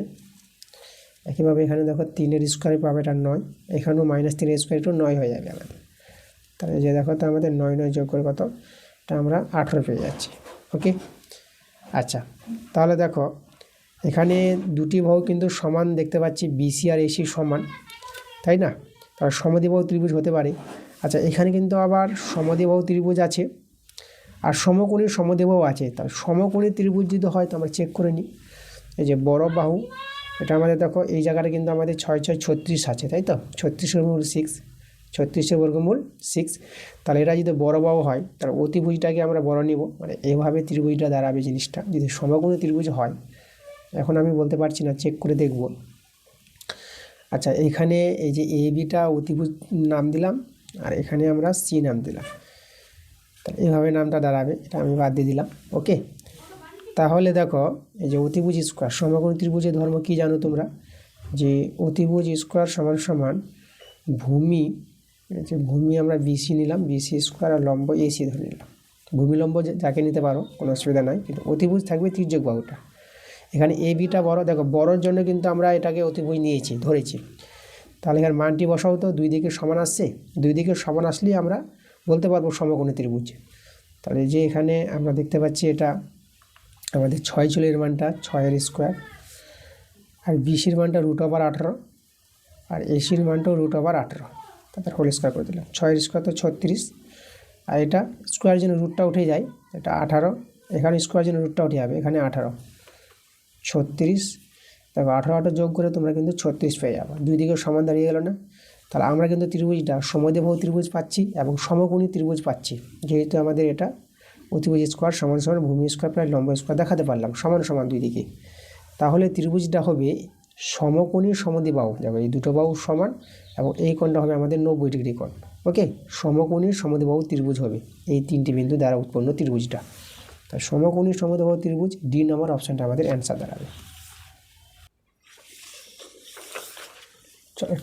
একইভাবে এখানে দেখো 3-এর স্কোয়ার পাবে, এটা 9, এখানেও -3-এর স্কোয়ার একটু 9 হয়ে যাবে আমাদের। তাহলে যে দেখো তো আমাদের 9 যোগ করে কত, এটা আমরা 18 পেয়ে যাচ্ছি। ওকে, আচ্ছা তাহলে দেখো এখানে দুটি বাহু কিন্তু সমান দেখতে পাচ্ছি, বিসি আর এসি সমান, তাই না? তাহলে সমদ্বিবাহু ত্রিভুজ হতে পারে। আচ্ছা এখানে কিন্তু আবার সমদ্বিবাহু ত্রিভুজ আছে আর সমকোণী সমদ্বিবাহু আছে। তাহলে সমকোণী ত্রিভুজ যদি হয় তো আমরা চেক করে নিই। এই যে বড় বাহু, এটা আমাদের দেখো এই জায়গাটা কিন্তু আমাদের 6 6 36 আছে, তাই তো? 36-এর বর্গমূল 6, 36-এর বর্গমূল 6। তাহলে এটা যদি বড় বাহু হয় তাহলে অতিভুজটাকে আমরা বড় নিব, মানে এভাবে ত্রিভুজটা দাঁড়াবে জিনিসটা যদি সমকোণী ত্রিভুজ হয়। এখন আমি বলতে পারছি না, চেক করে দেখব। আচ্ছা এখানে এই যে এ বিটা অতিভুজ নাম দিলাম আর এখানে আমরা সি নাম দিলাম, তাহলে এভাবে নামটা দাঁড়াবে, এটা আমি বাদ দিয়ে দিলাম। ওকে, তাহলে দেখো এই যে অতিভুজ স্কোয়ার, সমকোণী ত্রিভুজের ধর্ম কি জানো তোমরা? যে অতিভুজ স্কোয়ার সমান সমান ভূমি, যে ভূমি আমরা বিসি নিলাম, বিসি স্কোয়ার আর লম্ব এসি ধরে নিলাম। ভূমি লম্ব যাকে নিতে পারো কোনো অসুবিধা নাই, কিন্তু অতিভুজ থাকবে তির্যক বাহুটা। এখানে এ বিটা বড়, দেখো বড়োর জন্য কিন্তু আমরা এটাকে অতিভুজ নিয়েছি, ধরেছি। তাহলে এখানে মানটি বসাও তো, দুই দিকে সমান আসছে, দুই দিকে সমান আসলেই আমরা বলতে পারবো সমকোণী ত্রিভুজ। তাহলে যে এখানে আমরা দেখতে পাচ্ছি এটা আমাদের 6 ছিল এর মানটা, 6-এর স্কোয়ার, আর বিসির মানটা √18, আর এসির মানটাও √18, তাদের হোল স্কোয়ার করে দিলাম। 6-এর স্কোয়ার তো 36, আর এটা স্কোয়ার জন্য রুটটা উঠে যায়, এটা 18, এখানে স্কোয়ার জন্য রুটটা উঠে যাবে, এখানে 18, 36। দেখো 18 যোগ করে তোমরা কিন্তু 36 পেয়ে যাবে, দুই দিকে সমান দাঁড়িয়ে গেল না? তাহলে আমরা কিন্তু ত্রিভুজটা সমদ্বিবাহু ত্রিভুজ পাচ্ছি এবং সমকোণী ত্রিভুজ পাচ্ছি, যেহেতু আমাদের এটা অতিভুজ স্কোয়ার সমান সমান ভূমি স্কোয়ার প্রায় লম্ব স্কোয়ার দেখাতে পারলাম সমান সমান দুই দিকে। তাহলে ত্রিভুজটা হবে সমকোণী সমদ্বিবাহু, দেখো এই দুটো বাহু সমান এবং এই কোণটা হবে আমাদের 90 ডিগ্রি কোণ। ওকে, সমকোণী সমদ্বিবাহু ত্রিভুজ হবে এই 3টি বিন্দু দ্বারা উৎপন্ন ত্রিভুজটা। তাই সমকোণী সমদ্বিবাহু ত্রিভুজ, ডি নম্বর অপশানটা আমাদের অ্যান্সার দাঁড়াবে।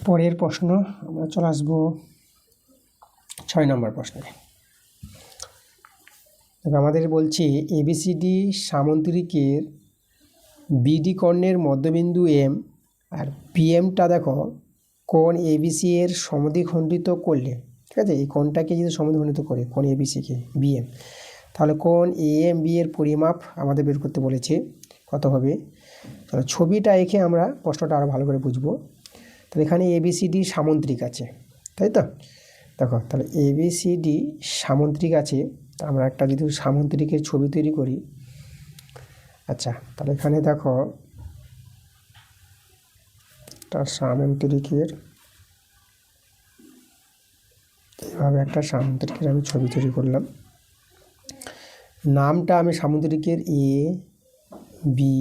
পরের প্রশ্ন আমরা চলে আসবো 6 নম্বর প্রশ্নে। আমাদের বলছি এবিসিডি সামন্তরিকের বিডি কর্ণের মধ্যবিন্দু এম আর পিএমটা দেখো কোণ এবিসি এর সমদ্বিখণ্ডিত করলে, ঠিক আছে, এই কোণটাকে যদি সমদ্বিখণ্ডিত করে কোণ এবিসিকে বিএম, তাহলে কোণ এএম বি এর পরিমাপ আমাদের বের করতে বলেছে কত হবে। তাহলে ছবিটা এঁকে আমরা প্রশ্নটা আরও ভালো করে বুঝবো। তাহলে এখানে এবিসিডি সামন্ত্রিক আছে, তাই তো? দেখো তাহলে এবিসিডি সামন্ত্রিক আছে, আমরা একটা যদি সামন্ত্রিকের ছবি তৈরি করি। আচ্ছা তাহলে এখানে দেখো একটা সামন্ত্রিকের, এইভাবে একটা সামন্ত্রিকের আমি ছবি তৈরি করলাম। নামটা আমি সামন্ত্রিকের এ বি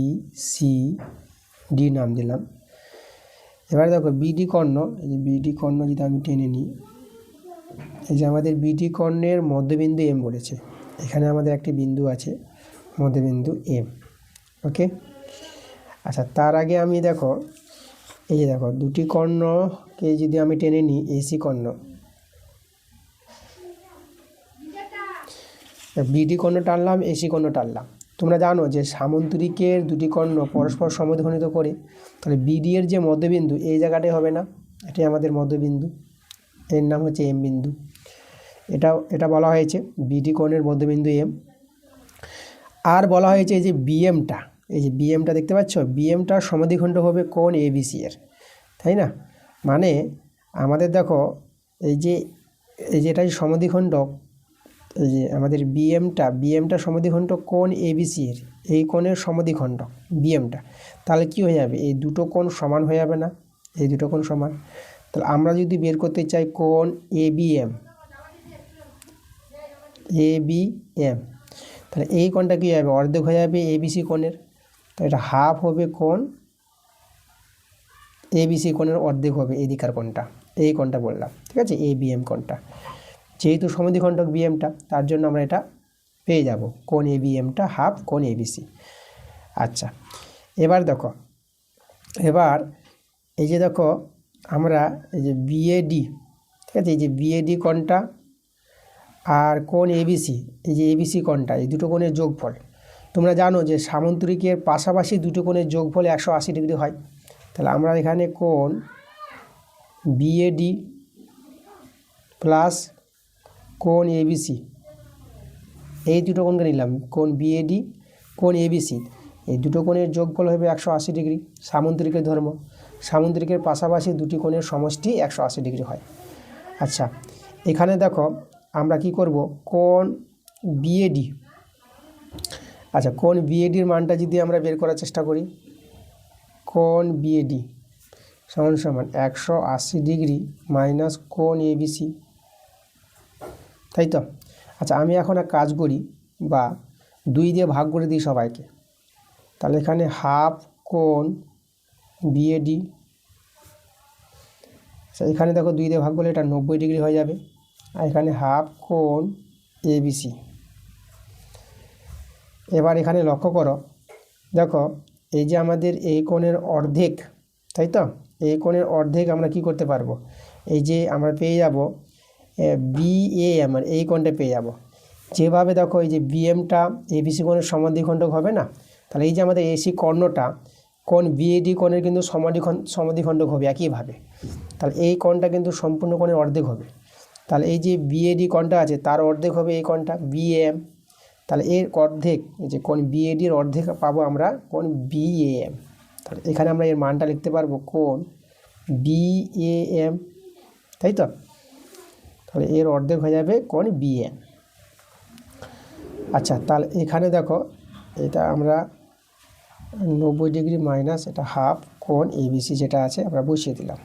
সি ডি নাম দিলাম। এবার দেখো বিডি কর্ণ, এই যে বিডি কর্ণ যদি আমি টেনে নিই, এই যে আমাদের বিডি কর্ণের মধ্যবিন্দু এম বলেছে, এখানে আমাদের একটি বিন্দু আছে মধ্যবিন্দু এম। ওকে, আচ্ছা তার আগে আমি দেখো এই যে দেখো দুটি কর্ণকে যদি আমি টেনে নিই, এসি কর্ণ, বিডি কর্ণ টানলাম, এসি কর্ণ টানলাম। তোমরা জানো যে সামন্তরিকের দুটি কর্ণ পরস্পর সমদ্বিখণ্ডিত করে, তাহলে বিডি এর যে মধ্যবিন্দু এই জায়গাটাই হবে না, এটাই আমাদের মধ্যবিন্দু, এর নাম হচ্ছে এম বিন্দু। এটা বলা হয়েছে বিডি কোণের মধ্যবিন্দু এম। আর বলা হয়েছে এই যে বিএমটা, এই যে বিএমটা দেখতে পাচ্ছ, বিএমটা সমদ্বিখণ্ড হবে কোণ এবিসি এর, তাই না? মানে আমাদের দেখো এই যে এটাই সমদ্বিখণ্ডক, এই যে আমাদের বিএমটা সমদ্বিখণ্ডক কোণ এবিসি এর, এই কোণের সমদ্বিখণ্ডক বিএমটা। তাহলে কি হয়ে যাবে, এই দুটো কোণ সমান হয়ে যাবে না? এই দুটো কোণ সমান। তাহলে আমরা যদি বের করতে চাই কোণ এবিএম, তাহলে এই কোণটা কী হবে, অর্ধেক হয়ে যাবে এবিসি কোণের, তো এটা হাফ হবে কোণ এবিসি কোণের অর্ধেক হবে এদিকার কোণটা, এই কোণটা বললাম, ঠিক আছে, এবিএম কোণটা। যেহেতু সমদ্বিখণ্ডক বিএমটা, তার জন্য আমরা এটা পেয়ে যাব কোণ এবিএমটা হাফ কোণ এবিসি। আচ্ছা, এবার দেখো, এবার এই যে দেখো আমরা এই যে বিএডি, ঠিক আছে, এই যে বিএডি কোণটা আর কোণ এবিসি, এই যে এবিসি কোণটা, এই দুটো কোণের যোগফল। তোমরা জানো যে সামন্তরিকের পাশাপাশি দুটো কোণের যোগফল 180 ডিগ্রি হয়। তাহলে আমরা এখানে কোণ বিএডি প্লাস কোণ এবিসি, এই দুটো কোণকে নিলাম, কোণ বিএডি কোণ এবিসি, এই দুটো কোণের যোগফল হবে 180 ডিগ্রি। সামন্তরিকের ধর্ম, সামন্তরিকের পাশাপাশি দুটি কোণের সমষ্টি 180 ডিগ্রি হয়। আচ্ছা, এখানে দেখো আমরা কি করব, কোণ বিএডি, আচ্ছা কোণ বিএডির মানটা যদি আমরা বের করার চেষ্টা করি, কোণ বিএডি সমান সমান 180 ডিগ্রি মাইনাস কোণ এবিসি, তাই তো। আচ্ছা, আমি এখন এক কাজ করি, বা 2 দিয়ে ভাগ করে দিই সবাইকে। তাহলে এখানে হাফ কোণ বিএডি, এখানে দেখো 2 দিয়ে ভাগ করলে এটা 90 ডিগ্রি হয়ে যাবে, আর এখানে হাফ কোণ এবিসি। এবার এখানে লক্ষ্য করো, দেখো এই যে আমাদের এই কোণের অর্ধেক, তাই তো, এই কোণের অর্ধেক আমরা কি করতে পারবো, এই যে আমরা পেয়ে যাব বিএএম, আর এই কোণটা পেয়ে যাব। যেভাবে দেখো এই যে বিএমটা এবিসি কোণের সমাদ্বিখণ্ডক হবে না, তাহলে এই যে আমাদের এসি কর্ণটা কোণ বিএডি কোণের কিন্তু সমাদ্বিখণ্ডক হবে একইভাবে। তাহলে এই কোণটা কিন্তু সম্পূর্ণ কোণের অর্ধেক হবে। তাহলে এই যে বিএডি কোণটা আছে তার অর্ধেক হবে এই কোণটা বিএএম। তাহলে এর অর্ধেক, এই যে কোণ বিএডির অর্ধেক পাবো আমরা কোণ বিএএম। তাহলে এখানে আমরা এর মানটা লিখতে পারবো কোণ বিএএম, তাই তো। তাহলে এর অর্ধেক হয়ে যাবে কোণ বিএএম। আচ্ছা, তাহলে এখানে দেখো এটা আমরা 90 ডিগ্রি মাইনাস এটা হাফ কোণ এবিসি যেটা আছে আমরা বসিয়ে দিলাম।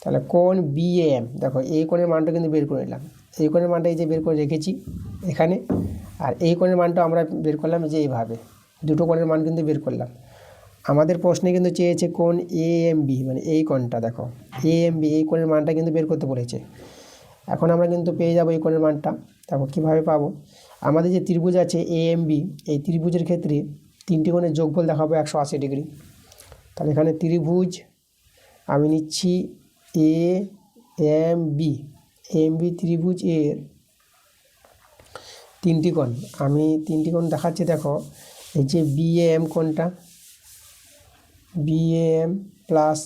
তাহলে কোণ বিএএম, দেখো এই কোণের মানটা কিন্তু বের করে নিলাম, এই কোণের মানটা এই যে বের করে রেখেছি এখানে, আর এই কোণের মানটা আমরা বের করলাম যে এইভাবে, দুটো কোণের মান কিন্তু বের করলাম। আমাদের প্রশ্নে কিন্তু চেয়েছে কোণ এএমবি, মানে এই কোণটা দেখো এএমবি, এই কোণের মানটা কিন্তু বের করতে বলেছে। এখন আমরা কিন্তু পেয়ে যাব এই কোণের মানটা। দেখো কীভাবে পাবো, আমাদের যে ত্রিভুজ আছে এএমবি, এই ত্রিভুজের ক্ষেত্রে 3টি কোণের যোগফল দেখাবো 180 ডিগ্রি। তাহলে এখানে ত্রিভুজ আমি নিচ্ছি এএমবি, এএমবি ত্রিভুজ এর 3টি কোণ, আমি 3টি কোণ দেখাচ্ছি। দেখো এই যে বিএএম কোণটা, বিএএম প্লাস,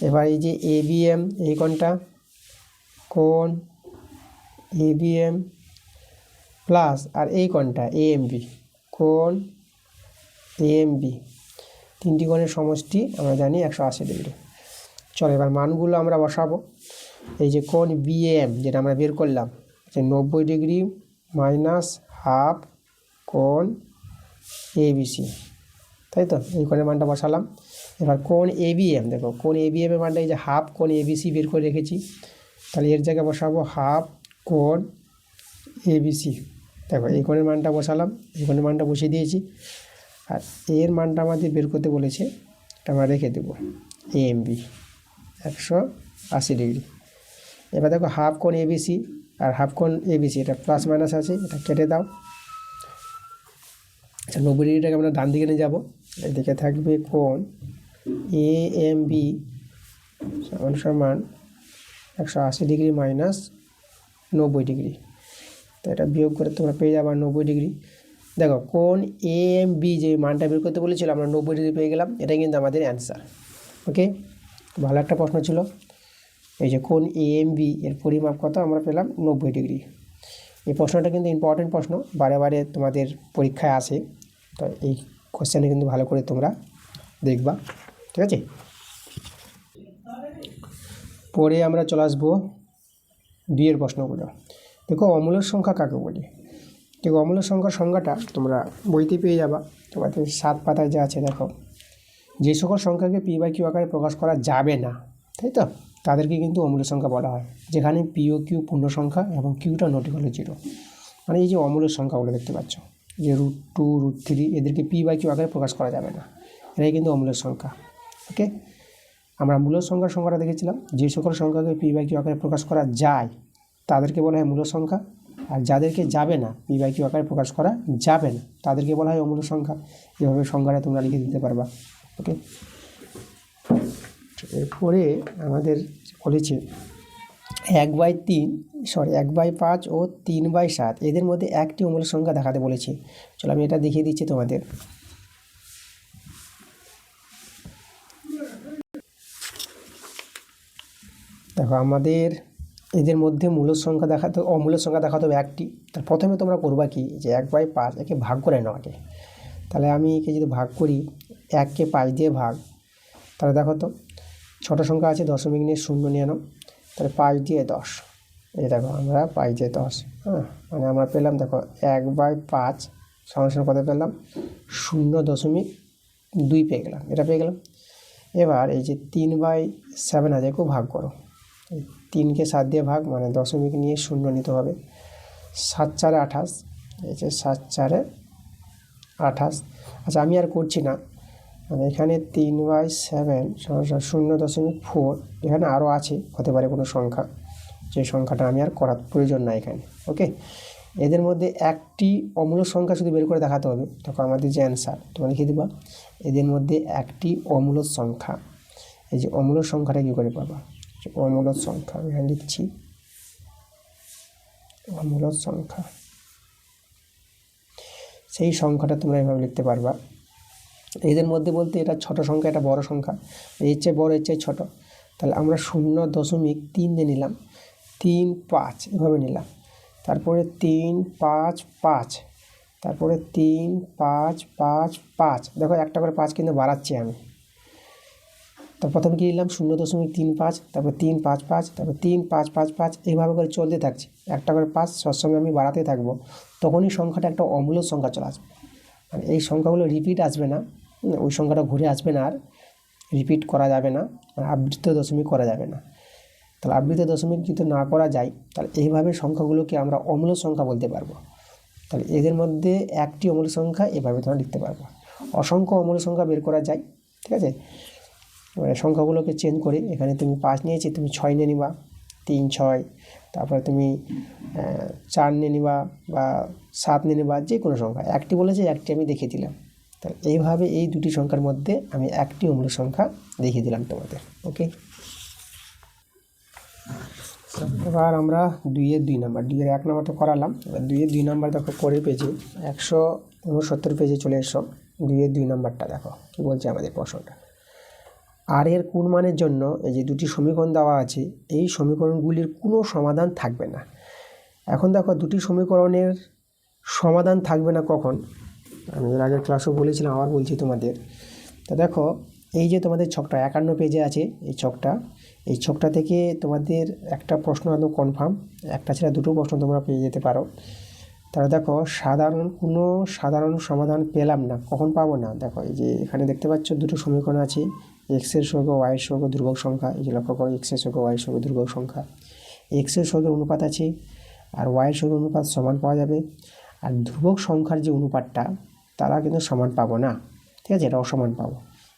এবার এই যে এবিএম এই কোণটা, কোণ এবিএম প্লাস, আর এই কোণটা এএমবি, কোণ এএমবি, 3টি কোণের সমষ্টি আমরা জানি 180 ডিগ্রি। চলো এবার মানগুলো আমরা বসাবো। এই যে কোণ বিএএম যেটা আমরা বের করলাম, যে 90 ডিগ্রি মাইনাস হাফ কোণ এবিসি, তাই তো, এই কোণের মানটা বসালাম। এবার কোণ এবিএম, দেখো কোণ এবিএম এর মানটা এই যে হাফ কোণ এবিসি বের করে রেখেছি, তাহলে এর জায়গায় বসাবো হাফ কোণ এবিসি। দেখো এই কোণের মানটা বসালাম, এই কোণের মানটা বসিয়ে দিয়েছি, আর এর মানটা আমাদের বের করতে বলেছে, এটা আমরা রেখে দেবো এএমবি 180 ডিগ্রি। এবার দেখো হাফ কোণ এবিসি আর হাফ কোণ এবিসি, এটা প্লাস মাইনাস আছে, এটা কেটে দাও। আচ্ছা, 90 ডিগ্রিটাকে আমরা ডান দিকে নিয়ে যাবো, এদিকে থাকবে কোণ এএমবি সমান সমান 180 ডিগ্রি মাইনাস 90 ডিগ্রি। তো এটা বিয়োগ করে তোমরা পেয়ে যাবে 90 ডিগ্রি। দেখো কোণ এএমবি যে মানটা বের করতে বলেছিল আমরা 90 ডিগ্রি পেয়ে গেলাম, এটাই কিন্তু আমাদের অ্যান্সার। ওকে, ভালো একটা প্রশ্ন ছিল। এই যে কোণ এএমবি এর পরিমাপ কত আমরা পেলাম 90 ডিগ্রি। এই প্রশ্নটা কিন্তু ইম্পর্টেন্ট প্রশ্ন, বারে বারে তোমাদের পরীক্ষায় আসে, তো এই কোশ্চেনে কিন্তু ভালো করে তোমরা দেখবা, ঠিক আছে। পরে আমরা চলে আসবো 2 এর প্রশ্নগুলো। দেখো অমূলক সংখ্যা কাকে বলি। দেখো অমূলক সংখ্যার সংজ্ঞাটা তোমরা বইতে পেয়ে যাবা, তোমাদের 7 পাতায় যা আছে। দেখো যে সকল সংখ্যাকে পি বাই কিউ আকারে প্রকাশ করা যাবে না, তাই তো, তাদেরকে কিন্তু অমূলক সংখ্যা বলা হয়। যেখানে পি ও কিউ পূর্ণ সংখ্যা এবং কিউটা নট ইকুয়াল টু 0, মানে এই যে অমূলক সংখ্যাগুলো দেখতে পাচ্ছ, যে √2 √3, এদেরকে পি বাই কিউ আকারে প্রকাশ করা যাবে না, এটাই কিন্তু অমূলক সংখ্যা। ওকে, আমরা মূলক সংখ্যার সংখ্যাটা দেখেছিলাম, যে সকল সংখ্যাকে পি বাই কিউ আকারে প্রকাশ করা যায় তাদেরকে বলা হয় মূলক সংখ্যা, আর যাদেরকে যাবে না, পি বাই কিউ আকারে প্রকাশ করা যাবে না, তাদেরকে বলা হয় অমূল্য সংখ্যা। এভাবে সংখ্যাটা তোমরা লিখে দিতে পারবা। ওকে, এরপরে আমাদের বলেছে 1/5 ও 3/7 এদের মধ্যে একটি অমূল্য সংখ্যা দেখাতে বলেছে। চলো আমি এটা দেখিয়ে দিচ্ছি তোমাদের। দেখো আমাদের এদের মধ্যে অমূল্য সংখ্যা দেখাতে হবে একটি। তার প্রথমে তোমরা করবা কি, যে 1/5 একে ভাগ করে নাও আগে। তাহলে আমি একে যদি ভাগ করি, 1কে 5 দিয়ে ভাগ, তাহলে দেখো তো ছোটো সংখ্যা আছে, দশমিক নিয়ে 0 নিয়ে নাও, তাহলে 5 দিয়ে 10। এই দেখো আমরা 5 দিয়ে 10, হ্যাঁ, মানে আমরা পেলাম দেখো 1/5 সমান কত পেলাম, 0.2 পেয়ে গেলাম, এটা পেয়ে গেলাম। এবার এই যে 3/7 আছে, একেও ভাগ করো, 3কে 7 দিয়ে ভাগ, মানে দশমিক নিয়ে 0 নিতে হবে। 7 4 28, এই যে 7 4 28। আচ্ছা আমি আর করছি না, মানে এখানে 3/7 0.4, এখানে আরও আছে, হতে পারে কোনো সংখ্যা, যে সংখ্যাটা আমি আর করার প্রয়োজন না এখানে। ওকে, এদের মধ্যে একটি অমূল্য সংখ্যা শুধু বের করে দেখাতে হবে। তখন আমাদের যে অ্যান্সার তোমরা লিখে দেবা, এদের মধ্যে একটি অমূল্য সংখ্যা। এই যে অমূল্য সংখ্যাটা কী করে পাবা, অমূল্য সংখ্যা আমি এখানে লিখছি, অমূল্য সংখ্যা, সেই সংখ্যাটা তোমরা এভাবে লিখতে পারবা। এদের মধ্যে বলতে এটা ছোট সংখ্যা, এটা বড় সংখ্যা, এর চেয়ে বড় এর চেয়ে ছোটো, তাহলে আমরা 0.3 দিয়ে নিলাম, 3 5 এভাবে নিলাম, তারপরে 3 5 5, তারপরে 3 5 5 5। দেখো একটা করে 5 কিন্তু বাড়াচ্ছি আমি। তো প্রথমে কী নিলাম 0.35, তারপর 3 5 5, তারপর 3 5 5 5, এইভাবে করে চলতে থাকছে। একটা করে 5 সবসময় আমি বাড়াতে থাকবো, তখনই সংখ্যাটা একটা অমূল্য সংখ্যা চলে আসবে। মানে এই সংখ্যাগুলো রিপিট আসবে না, ওই সংখ্যাটা ঘুরে আসবে না, আর রিপিট করা যাবে না, আবৃত্ত দশমিক করা যাবে না। তাহলে আবৃত্ত দশমিক যদি না করা যায়, তাহলে এইভাবে সংখ্যাগুলোকে আমরা অমূল্য সংখ্যা বলতে পারবো। তাহলে এদের মধ্যে একটি অমূল্য সংখ্যা এভাবে তোমরা লিখতে পারবো। অসংখ্য অমূল্য সংখ্যা বের করা যায়, ঠিক আছে। সংখ্যাগুলোকে চেঞ্জ করে, এখানে তুমি 5 নিয়েছি, তুমি 6 নিয়ে নিবা, 3 6, তারপরে তুমি 4 নিয়ে নিবা বা 7 নিয়ে নিবা, যে কোনো সংখ্যা। একটি বলেছে, একটি আমি দেখিয়ে দিলাম। তাহলে এইভাবে এই দুটি সংখ্যার মধ্যে আমি একটি অমূল্য সংখ্যা দেখিয়ে দিলাম তোমাদের। ওকে, এবার আমরা 2-এর 2 নাম্বার, 2-এর 1 নাম্বার তো করালাম। এবার 2-এর 2 নাম্বার দেখো পরের পেজে 169 পেজে চলে এসো। 2-এর 2 নাম্বারটা দেখো কী বলছে আমাদের প্রশ্নটা। আর এর কোন মানের জন্য এই যে দুটি সমীকরণ দেওয়া আছে, এই সমীকরণগুলির কোনো সমাধান থাকবে না। এখন দেখো দুটি সমীকরণের সমাধান থাকবে না কখন, আমি এর আগের ক্লাসও বলেছিলাম, আবার বলছি তোমাদের। তা দেখো এই যে তোমাদের ছকটা 51 পেজে আছে, এই ছকটা থেকে তোমাদের একটা প্রশ্ন একদম কনফার্ম, একটা ছেড়ে দুটো প্রশ্ন তোমরা পেয়ে যেতে পারো। তাহলে দেখো সাধারণ সমাধান পেলাম না, কখন পাবো না, দেখো এই যে এখানে দেখতে পাচ্ছ দুটো সমীকরণ আছে, এক্সের সহগ ওয়াইয়ের সহগ ধ্রুবক সংখ্যা। এই যে লক্ষ্য করো, এক্সের সহগ ওয়াইয়ের সহগ ধ্রুবক সংখ্যা, এক্সের সহগের অনুপাত আছে আর ওয়াইয়ের সহগের অনুপাত সমান পাওয়া যাবে। আর ধ্রুবক সংখ্যার যে অনুপাতটা, তারা কিন্তু সমান পাবো না, ঠিক আছে, এটা অসমান পাবো।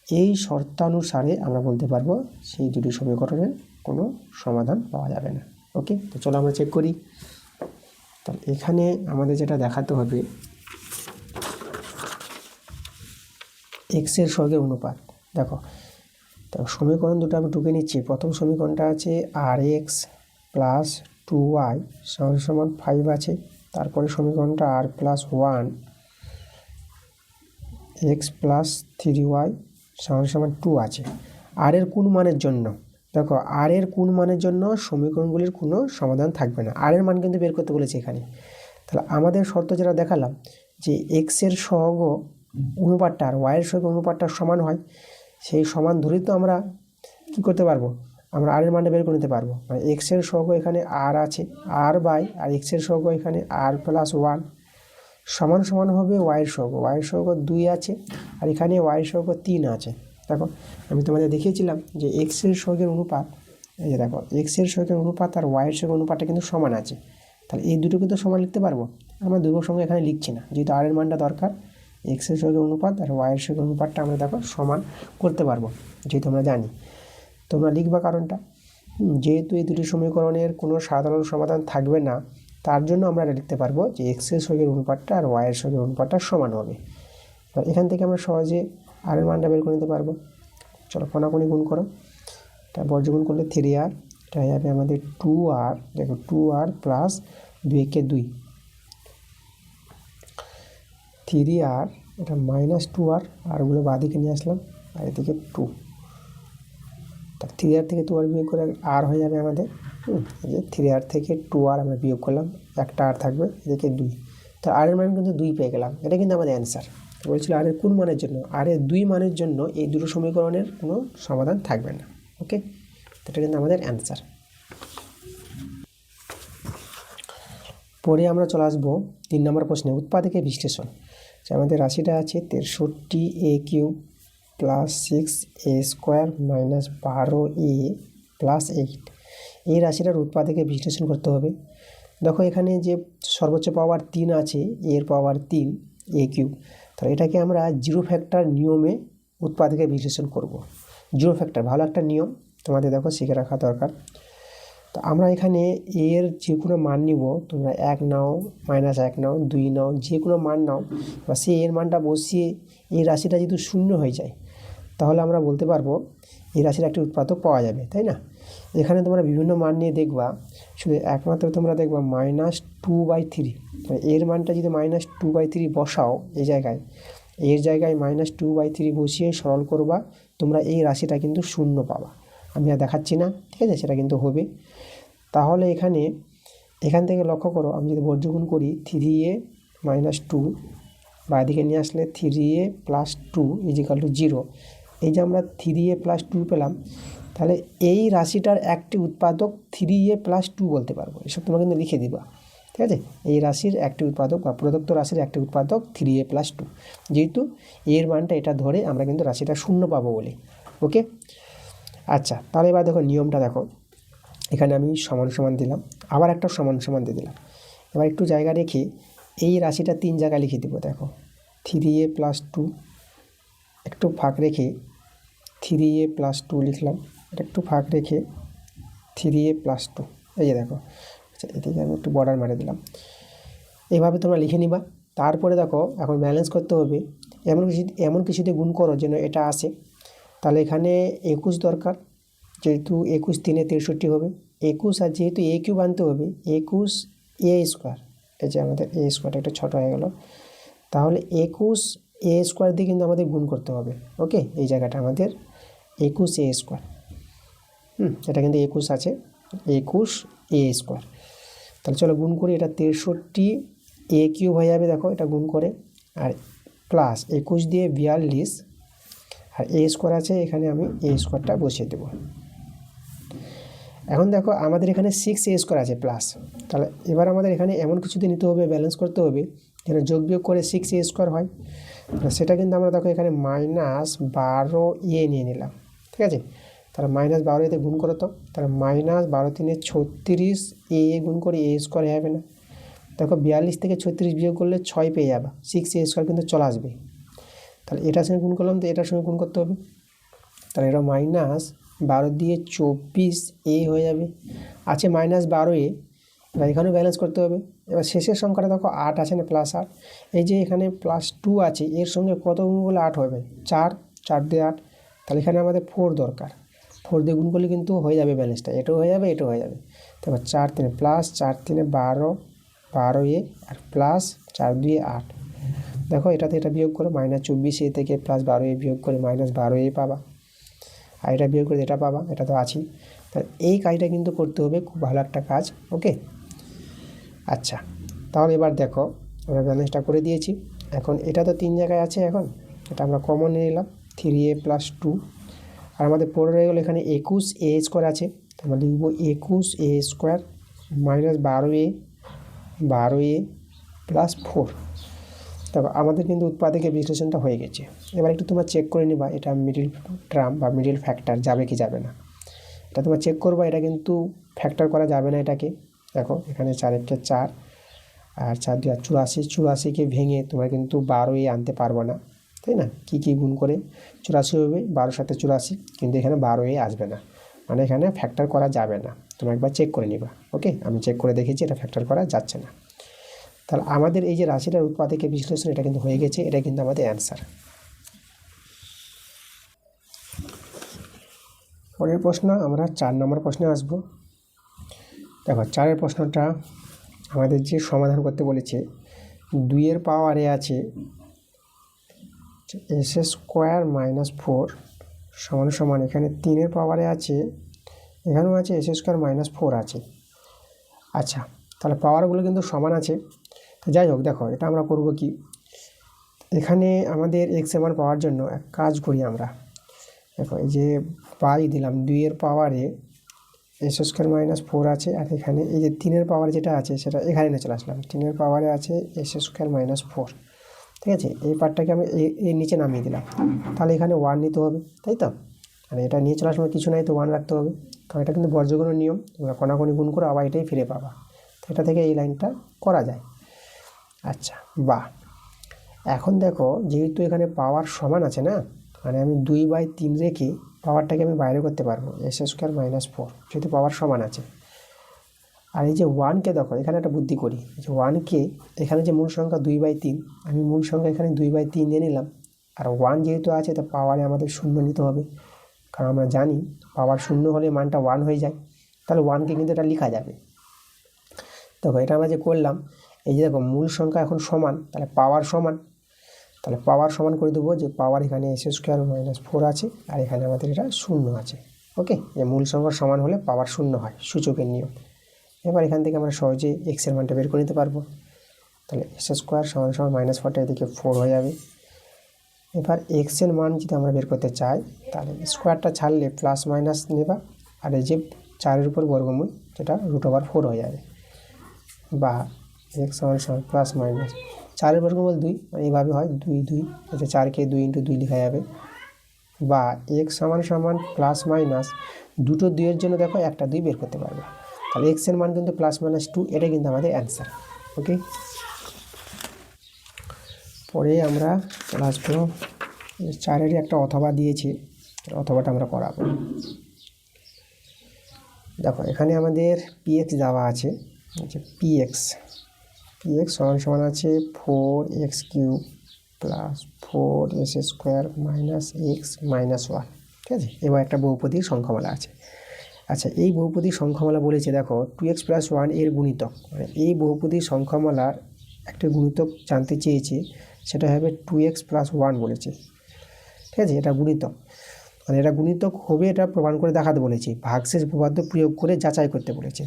এই শর্তানুসারে আমরা বলতে পারবো সেই দুটি সমীকরণের কোনো সমাধান পাওয়া যাবে না। ওকে, তো চলো আমরা চেক করি। তাহলে এখানে আমাদের যেটা দেখাতে হবে, এক্সের সহগের অনুপাত। দেখো তো সমীকরণ দুটো আমি টুকে নিচ্ছি। প্রথম সমীকরণটা আছে RX + 2y = 5 আছে। তারপরে সমীকরণটা R + 1 x + 3y = 2 আছে। আর এর কোন মানের জন্য, দেখো আর এর কোন মানের জন্য সমীকরণগুলির কোনো সমাধান থাকবে না। আর এর মান কিন্তু বের করতে বলেছে এখানে। তাহলে আমাদের শর্ত যেটা দেখালাম, যে এক্সের সহগ অনুপাতটা আর ওয়াইয়ের সহগ অনুপাতটা সমান হয়, সেই সমান ধরেই তো আমরা কী করতে পারবো, আমরা আর এর মানটা বের করে নিতে পারবো। মানে এক্সের সহগ এখানে আর আছে, আর এক্সের সহগ এখানে R + 1 সমান সমান হবে ওয়াইয়ের সহগ 2 আছে, আর এখানে ওয়াইয়ের সহগ 3 আছে। দেখো আমি তোমাদের দেখিয়েছিলাম যে এক্সের সহগের অনুপাত, এই যে দেখো এক্সের সহগের অনুপাত আর ওয়াইয়ের সহগের অনুপাতটা কিন্তু সমান আছে। তাহলে এই দুটো কিন্তু সমান লিখতে পারবো। আমরা ধ্রুবক সংখ্যা এখানে লিখছি না, যেহেতু আর এর মানটা দরকার। এক্সের সহগের অনুপাত আর ওয়াইয়ের সহগের অনুপাতটা আমরা দেখো সমান করতে পারবো, যেহেতু আমরা জানি। তোমরা লিখবা কারণটা, যেহেতু এই দুটি সমীকরণের কোনো সাধারণ সমাধান থাকবে না, তার জন্য আমরা এটা লিখতে পারবো যে এক্সের সঙ্গের অনুপাতটা আর ওয়াইয়ের সঙ্গের অনুপাতটা সমান হবে। এবার এখান থেকে আমরা সহজে আর এর মানটা বের করে নিতে পারবো। চলো কোনাকুনি গুণ করো, এটা বর্জগুণ করলে 3r, এটা হয়ে যাবে আমাদের 2r, দেখো 2r প্লাস 2 × 2 3r, এটা মাইনাস 2r, আরগুলো বাঁদিকে নিয়ে আসলাম আর এদিকে 2, তা 3r থেকে 2r বিয়োগ করে আর হয়ে যাবে আমাদের এই যে 3r থেকে 2r আমরা বিয়োগ করলাম, একটা আর থাকবে, এদিকে 2, তো আর এর মান কিন্তু 2 পেয়ে গেলাম। এটা কিন্তু আমাদের অ্যান্সার। বলছিল আর এর কোন মানের জন্য, আর এর 2 মানের জন্য এই দুটো সমীকরণের কোনো সমাধান থাকবে না। ওকে, এটা কিন্তু আমাদের অ্যান্সার। পরে আমরা চলে আসবো 3 নম্বর প্রশ্নে, উৎপাদকের বিশ্লেষণ। যে আমাদের রাশিটা আছে 63a³ plus 6a² minus 12a plus 8, এই রাশিটার উৎপাদকের বিশ্লেষণ করতে হবে। দেখো এখানে যে সর্বোচ্চ পাওয়ার 3 আছে, এর পাওয়ার 3 a³, তাহলে এটাকে আমরা জিরো ফ্যাক্টর নিয়মে উৎপাদকের বিশ্লেষণ করব। জিরো ফ্যাক্টর ভালো একটা নিয়ম, তোমাদের দেখো শিখে রাখা দরকার। তো আমরা এখানে এর যে কোনো মান নিব, তোমরা 1 নাও, -1 নাও, 2 নাও, যে কোনো মান নাও, বা সে এর মানটা বসিয়ে এই রাশিটা যেহেতু শূন্য হয়ে যায়, তাহলে আমরা বলতে পারবো এই রাশির একটি উৎপাদক পাওয়া যাবে, তাই না? এখানে তোমরা বিভিন্ন মান নিয়ে দেখবা, শুধু একমাত্র তোমরা দেখবা -2/3, এর মানটা যদি -2/3 বসাও এই জায়গায়, এর জায়গায় -2/3 বসিয়ে সরল করবা, তোমরা এই রাশিটা কিন্তু শূন্য পাবা। আমি আর দেখাচ্ছি না, ঠিক আছে, সেটা কিন্তু হবে। তাহলে এখান থেকে লক্ষ্য করো, আমি যদি বর্গগুণ করি 3a - 2, বা এদিকে নিয়ে আসলে 3a + 2 = 0, এই যে আমরা 3a + 2 পেলাম, তাহলে এই রাশিটার একটি উৎপাদক 3a + 2 বলতে পারবো। এসব তোমরা কিন্তু লিখে দিবা, ঠিক আছে? এই রাশির একটি উৎপাদক বা প্রদত্ত রাশির একটি উৎপাদক 3a + 2, যেহেতু এর মানটা এটা ধরে আমরা কিন্তু রাশিটা শূন্য পাবো বলে। ওকে, আচ্ছা, তাহলে এবার দেখো নিয়মটা দেখো, এখানে আমি সমান সমান দিলাম, আবার একটা সমান সমান দিয়ে দিলাম। এবার একটু জায়গা রেখে এই রাশিটা 3 জায়গায় লিখে দেবো। দেখো 3a + 2, একটু ফাঁক রেখে 3a + 2 লিখলাম, এটা একটু ফাঁক রেখে 3a + 2, এই যে দেখো। আচ্ছা, এদিকে আমি একটু বর্ডার মারে দিলাম। এভাবে তোমরা লিখে নিবা। তারপরে দেখো এখন ব্যালেন্স করতে হবে, এমন কিছুতে গুণ করো যেন এটা আসে। তাহলে এখানে 21 দরকার, যেহেতু 21 × 3 = 63 হবে। 21, আর যেহেতু a³ আনতে হবে, 21a², এই যে আমাদের a² একটা ছোটো হয়ে গেল, তাহলে 21a² দিয়ে কিন্তু আমাদের গুণ করতে হবে। ওকে, এই জায়গাটা আমাদের 21a², এটা কিন্তু 21 আছে, 21a²। তাহলে চলো গুণ করি, এটা 63a³ হয়ে যাবে, দেখো এটা গুণ করে, আর প্লাস 21 দিয়ে 42, আর a² আছে, এখানে আমি a² বসিয়ে দেবো। এখন দেখো আমাদের এখানে 6a² আছে প্লাস, তাহলে এবার আমাদের এখানে এমন কিছুতে নিতে হবে, ব্যালেন্স করতে হবে যেন যোগ বিয়োগ করে 6a² হয়। সেটা কিন্তু আমরা দেখো এখানে -12a নিয়ে নিলাম, ঠিক আছে? তাহলে -12 গুণ করো, তো তাহলে -12 × 3 = 36, গুণ করে a² হবে না। দেখো 42 থেকে 36 বিয়োগ করলে 6 পেয়ে যাবে, 6a² কিন্তু চলে আসবে। তাহলে এটার সঙ্গে গুণ করলাম, তো এটার সঙ্গে গুণ করতে হবে, তাহলে এটা -12 দিয়ে 24a হয়ে যাবে, আছে -12a। এবার এখানেও ব্যালেন্স করতে হবে। এবার শেষের সংখ্যাটা দেখো 8 আছে না, +8, এই যে এখানে +2 আছে, এর সঙ্গে কত গুণ করলে 8 হবে? 4, 4 দিয়ে 8, তাহলে এখানে আমাদের 4 দরকার। 4 দিয়ে গুণ করলে কিন্তু হয়ে যাবে ব্যালেন্সটা, এটাও হয়ে যাবে, এটাও হয়ে যাবে। তারপর 4 3 +4 3 12, 12a, আর +4 2 8। দেখো এটাতে এটা বিয়োগ করে -24a থেকে +12a বিয়োগ করে -12a পাবা, আর এটা বিয়োগ করে এটা পাবা, এটা তো আছেই। তাহলে এই কাজটা কিন্তু করতে হবে, খুব ভালো একটা কাজ। ওকে, আচ্ছা, তাহলে এবার দেখো আমরা ব্যালেন্সটা করে দিয়েছি। এখন এটা তো 3 জায়গায় আছে, এখন এটা আমরা কমন নিয়ে নিলাম, 3a + 2, আর আমাদের পড়ে রয়ে গেলো এখানে 21a² আছে, আমরা লিখব 21a² -12a, 12a + 4। দেখো আমাদের কিন্তু উৎপাদকের বিশ্লেষণটা হয়ে গেছে। এবার একটু তোমরা চেক করে নিবা এটা মিডিল টার্ম বা মিডিল ফ্যাক্টর যাবে কি যাবে না, এটা তোমরা চেক করবা। এটা কিন্তু ফ্যাক্টর করা যাবে না এটাকে। দেখো এখানে 4 × 4, আর 4 2 84, 84কে ভেঙে তোমরা কিন্তু 12a আনতে পারবো না, তাই না? কী গুণ করে 84 হবে, 12 × 7 = 84, কিন্তু এখানে 12a আসবে না, মানে এখানে ফ্যাক্টর করা যাবে না। তোমরা একবার চেক করে নিবা। ওকে, আমি চেক করে দেখেছি এটা ফ্যাক্টর করা যাচ্ছে না। তাহলে আমাদের এই যে রাশিটার উৎপাদকের বিশ্লেষণ এটা কিন্তু হয়ে গেছে, এটা কিন্তু আমাদের অ্যান্সার। পরের প্রশ্ন আমরা 4 নম্বর প্রশ্নে আসব। দেখো 4-এর প্রশ্নটা আমাদের যে সমাধান করতে বলেছে, 2-এর পাওয়ারে আছে এস স্কোয়ার মাইনাস 4 সমান সমান এখানে 3-এর পাওয়ারে আছে, এখানেও আছে এস স্কোয়ার মাইনাস 4 আছে। আচ্ছা, তাহলে পাওয়ারগুলো কিন্তু সমান আছে। তো যাই হোক, দেখো এটা আমরা করব কি, এখানে আমাদের এক্স এর মান পাওয়ার জন্য এক কাজ করি আমরা। দেখো এই যে পাই দিলাম 2-এর পাওয়ারে এস স্কোয়ার মাইনাস 4 আছে, আর এখানে এই যে 3-এর পাওয়ার যেটা আছে সেটা এখানে নিয়ে চলে আসলাম, 3-এর পাওয়ারে আছে এস স্কোয়ার মাইনাস 4। ঠিক আছে, এই পার্টটাকে আমি এর নিচে নামিয়ে দিলাম, তাহলে এখানে 1 নিতে হবে, তাই তো? মানে এটা নিয়ে চলে আসলে কিছু নাই, তো 1 রাখতে হবে, কারণ এটা কিন্তু বর্গগুণের নিয়ম, তোমরা কণাকণি গুণ করে আবার এটাই ফিরে পাবা। তো এটা থেকে এই লাইনটা করা যায়। আচ্ছা, বা এখন দেখো যেহেতু এখানে পাওয়ার সমান আছে না, মানে আমি 2/3 রেখে পাওয়ারটাকে আমি বাইরে করতে পারবো, এস স্কোয়ার মাইনাস 4, যেহেতু পাওয়ার সমান আছে। আর এই যে 1কে দেখো, এখানে একটা বুদ্ধি করি, যে 1কে এখানে যে মূল সংখ্যা 2/3, আমি মূল সংখ্যা এখানে 2/3 দিয়ে নিলাম, আর 1 যেহেতু আছে তো পাওয়ারে আমাদের 0 নিতে হবে, কারণ আমরা জানি পাওয়ার 0 হলে মানটা 1 হয়ে যায়। তাহলে 1কে কিন্তু এটা লেখা যাবে। দেখো এটা আমরা যে করলাম, এই যে দেখো মূল সংখ্যা এখন সমান, তাহলে পাওয়ার সমান, তাহলে পাওয়ার সমান করে দেবো, যে পাওয়ার এখানে এস স্কোয়ার মাইনাস 4 আছে, আর এখানে আমাদের এটা 0 আছে। ওকে, যে মূল সংখ্যা সমান হলে পাওয়ার 0 হয়, সূচকের নিয়ম। এবার এখান থেকে আমরা সহজে এক্সের মানটা বের করে নিতে পারবো। তাহলে এস স্কোয়ার সমান সমান মাইনাস 4টা এদিকে 4 হয়ে যাবে। এবার এক্সের মান যদি আমরা বের করতে চাই, তাহলে স্কোয়ারটা ছাড়লে প্লাস মাইনাস নেবা, আর এই যে 4-এর উপর বর্গমূল যেটা √4 হয়ে যাবে, বা এক্স সমান সমান প্লাস মাইনাস 4-এর বর্গমূল 2, এইভাবে হয় 2 2, আচ্ছা 4কে 2 × 2 লেখা যাবে, বা এক্স সমান সমান প্লাস মাইনাস দুটো 2-এর জন্য দেখো একটা 2 বের করতে পারবে। তাহলে এক্সের মান কিন্তু প্লাস মাইনাস 2, এটা কিন্তু আমাদের অ্যান্সার। ওকে, পরে আমরা চলে আসবো 4-এরই একটা অথবা দিয়েছি, অথবাটা আমরা করাবো। দেখো এখানে আমাদের পিএক্স দেওয়া আছে, যে পিএক্স সমান সমান আছে 4x³ plus 4s square minus x minus 1। ঠিক আছে, এবার একটা বহুপদীর সংখ্যামালা আছে। আচ্ছা, এই বহুপদীর সংখ্যামালা বলেছে দেখো 2x + 1 এর গুণিতক, মানে এই বহুপদীর সংখ্যামালার একটা গুণিতক জানতে চেয়েছে, সেটা হবে 2x + 1 বলেছে। ঠিক আছে, এটা গুণিতক, মানে এটা গুণিতক হবে এটা প্রমাণ করে দেখাতে বলেছি, ভাগশেষ উপপাদ্য প্রয়োগ করে যাচাই করতে বলেছে।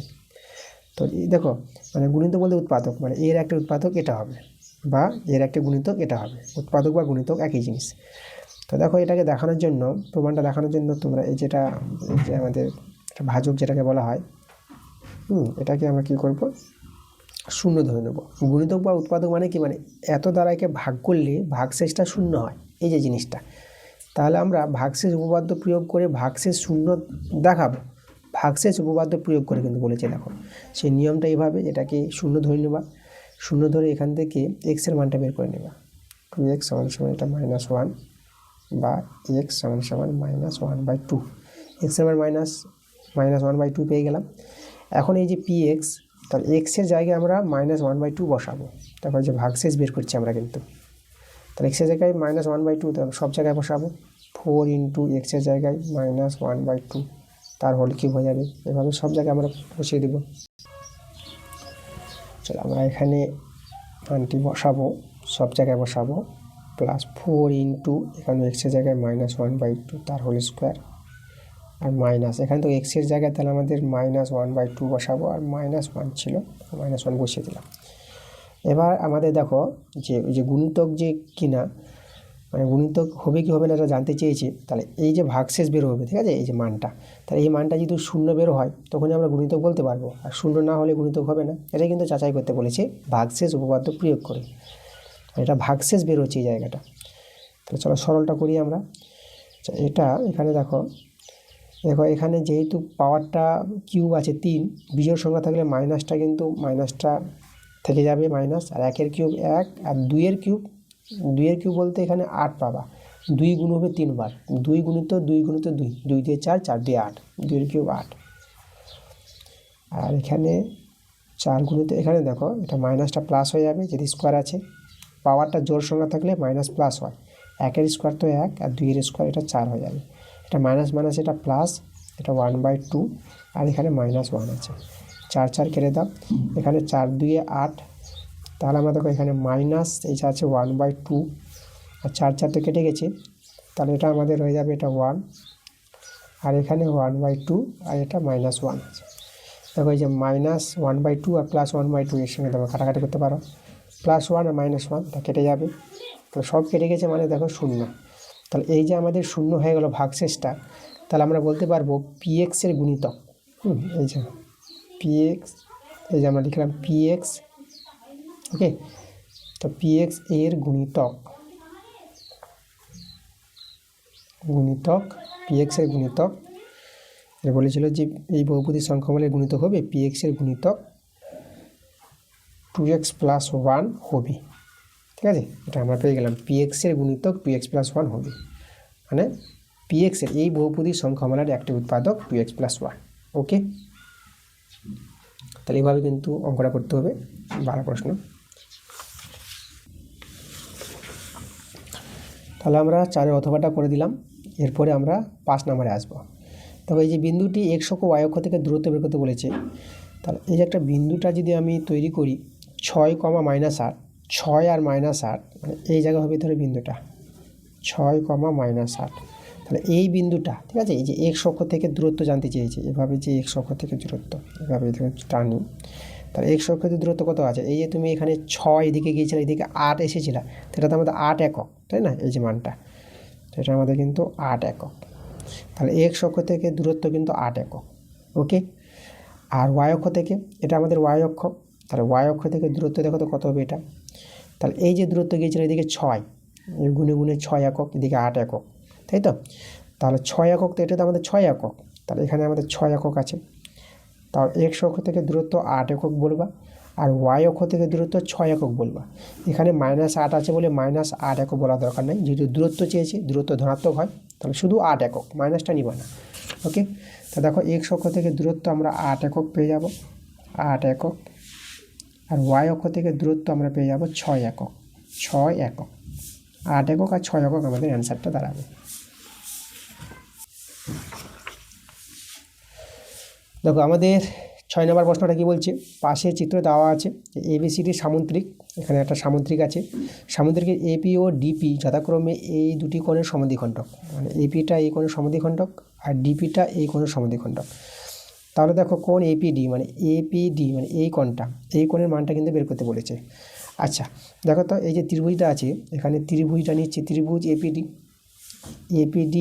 তো এই দেখো, মানে গুণিতক বলতে উৎপাদক, মানে এর একটা উৎপাদক এটা হবে, বা এর একটা গুণিতক এটা হবে, উৎপাদক বা গুণিতক একই জিনিস। তো দেখো এটাকে দেখানোর জন্য, প্রমাণটা দেখানোর জন্য তোমরা এই যেটা, এই যে আমাদের একটা ভাজক যেটাকে বলা হয়, এটাকে আমরা কী করব, 0 ধরে নেব। গুণিতক বা উৎপাদক মানে কি, মানে এত দ্বারা একে ভাগ করলে ভাগশেষটা 0 হয়, এই যে জিনিসটা। তাহলে আমরা ভাগশেষ উপপাদ্য প্রয়োগ করে ভাগশেষ 0 দেখাবো, ভাগশেষ উপপাদ্য প্রয়োগ করে কিন্তু বলেছে। দেখো সেই নিয়মটা এইভাবে, এটাকে 0 ধরে নেবা, 0 ধরে এখান থেকে এক্সের মানটা বের করে নেবা, 2x সমান সমান এটা -1, বা এক্স সমান সমান -1/2, এক্সের মান -1/2 পেয়ে গেলাম। এখন এই যে px, তাহলে এক্সের জায়গায় আমরা -1/2 বসাবো। তারপর যে ভাগশেষ বের করছি আমরা কিন্তু, তাহলে এক্সের জায়গায় -1/2, তাহলে সব জায়গায় বসাবো, 4 × এক্সের জায়গায় -1/2, তার হোল কিউব হয়ে যাবে। এভাবে সব জায়গায় আমরা বসিয়ে দেবো। চলো আমরা এখানে মানটি বসাবো, সব জায়গায় বসাবো, প্লাস 4 × এখানে এক্সের জায়গায় -1/2 তার হোল স্কোয়ার, আর মাইনাস এখানে তো এক্সের জায়গায় তাহলে আমাদের -1/2 বসাবো, আর -1 ছিল, -1 বসিয়ে দিলাম। এবার আমাদের দেখো যে ওই যে গুণিতক যে কিনা, মানে গুণিতক হবে কি হবে না এটা জানতে চেয়েছি। তাহলে এই যে ভাগশেষ বের হবে, ঠিক আছে, এই যে মানটা, তাহলে এই মানটা যদি 0 বের হয় তখনই আমরা গুণিতক বলতে পারবো, আর 0 না হলে গুণিতক হবে না। এটাই কিন্তু যাচাই করতে বলেছে ভাগশেষ উপপাদ্য প্রয়োগ করে, এটা ভাগশেষ বের হচ্ছে এই জায়গাটা। তাহলে চলো সরলটা করি আমরা। এটা এখানে দেখো এখানে যেহেতু পাওয়ারটা কিউব আছে 3, বিজোড় সংখ্যা থাকলে মাইনাসটা কিন্তু মাইনাসটা থেকে যাবে মাইনাস, আর 1-এর কিউব 1, আর 2-এর কিউব বলতে এখানে 8 পাবা, 2 গুণ হবে 3 বার, 2 × 2 × 2, 2 দিয়ে 4, 4 দিয়ে 8, 2-এর কিউব 8। আর এখানে 4 গুণিত এখানে দেখো এটা মাইনাসটা প্লাস হয়ে যাবে, যদি স্কোয়ার আছে। পাওয়ারটা জোর সংখ্যা থাকলে মাইনাস প্লাস হয়। 1-এর স্কোয়ার তো 1, আর 2-এর স্কোয়ার এটা 4 হয়ে যাবে। এটা মাইনাস মাইনাস এটা প্লাস, এটা 1/2, আর এখানে -1 আছে। 4 4 কেটে দাও, এখানে 4 2 8, তাহলে আমরা দেখো এখানে মাইনাস এইটা আছে 1/2, আর 4 4 তো কেটে গেছে, তাহলে এটা আমাদের হয়ে যাবে এটা 1, আর এখানে 1/2, আর এটা -1 আছে। দেখো এই যে -1/2 আর +1/2 এর সঙ্গে দেখো কাটাকাটি করতে পারো, +1 আর -1 এটা কেটে যাবে, তো সব কেটে গেছে মানে দেখো 0। তাহলে এই যে আমাদের 0 হয়ে গেল ভাগশেষটা, তাহলে আমরা বলতে পারবো px এর গুণিতক। এই যে px, এই যে আমরা লিখলাম px, ওকে। তো px এর গুণিতক px এর গুণিতক, এটা বলেছিল যে এই বহুপদী সংখ্যাগুলোর গুণিতক হবে px এর গুণিতক 2x + 1 হবে, ঠিক আছে। এটা আমরা পেয়ে গেলাম px এর গুণিতক 2x + 1 হবে, মানে px এর এই বহুপদী সংখ্যামালার একটি উৎপাদক 2x + 1, ওকে। তাহলে এইভাবে কিন্তু অঙ্কটা করতে হবে, 12 প্রশ্ন। তাহলে আমরা 4-এর অথবাটা করে দিলাম, এরপরে আমরা 5 নম্বরে আসবো। তবে এই যে বিন্দুটি x অক্ষ y অক্ষ থেকে দূরত্ব বের করতে বলেছে, তাহলে এই যে একটা বিন্দুটা যদি আমি তৈরি করি 6, -8, 6 আর -8, মানে এই জায়গা হবে ধরে বিন্দুটা 6, -8, তাহলে এই বিন্দুটা, ঠিক আছে। এই যে x অক্ষ থেকে দূরত্ব জানতে চেয়েছে, এভাবে যে x অক্ষ থেকে দূরত্ব এভাবে টানি, তাহলে x অক্ষ থেকে দূরত্ব কত আছে, এই যে তুমি এখানে 6 এদিকে গিয়েছিলে, এদিকে 8 এসেছিল, সেটা তো আমাদের 8 একক, তাই না, এই যে মানটা, এটা আমাদের কিন্তু 8 একক। তাহলে x অক্ষ থেকে দূরত্ব কিন্তু 8 একক, ওকে। আর y অক্ষ থেকে, এটা আমাদের y অক্ষ, তাহলে y অক্ষ থেকে দূরত্ব দেখো তো কত হবে এটা, তাহলে এই যে দূরত্ব গিয়েছিল এদিকে 6, গুণে গুণে 6 একক, এদিকে 8 একক, তাই তো। তাহলে 6 একক, তো এটা তো আমাদের 6 একক, তাহলে এখানে আমাদের 6 একক আছে। তাহলে x অক্ষ থেকে দূরত্ব 8 একক বলবা, আর y অক্ষ থেকে দূরত্ব 6 একক বলবা। এখানে -8 আছে বলে -8 একক বলা দরকার নেই, যেহেতু দূরত্ব চেয়েছে, দূরত্ব ধনাত্মক হয়, তাহলে শুধু 8 একক, মাইনাসটা নিবা না, ওকে। তো দেখো x অক্ষ থেকে দূরত্ব আমরা 8 একক পেয়ে যাব, 8 একক, আর y অক্ষ থেকে দূরত্ব আমরা পেয়ে যাব 6 একক, 6 একক, 8 একক আর 6 একক আমাদের অ্যান্সারটা দাঁড়াবে। দেখো আমাদের 6 নম্বর প্রশ্নটা কি বলছে, পাশে চিত্র দেওয়া আছে ABCD সামুদ্রিক, এখানে একটা সামুদ্রিক আছে, সামুদ্রিকের AP ও DP যথাক্রমে এই দুটি কোণের সমদ্বিখণ্ডক, মানে APটা এই কোণের সমদ্বিখণ্ডক আর DPটা এই কোণের সমদ্বিখণ্ডক। তাহলে দেখো কোণ APD, মানে এই কোণটা, এই কোণের মানটা কিন্তু বের করতে বলেছে। আচ্ছা দেখো তো এই যে ত্রিভুজটা আছে, এখানে ত্রিভুজটা নিচ্ছে, ত্রিভুজ APD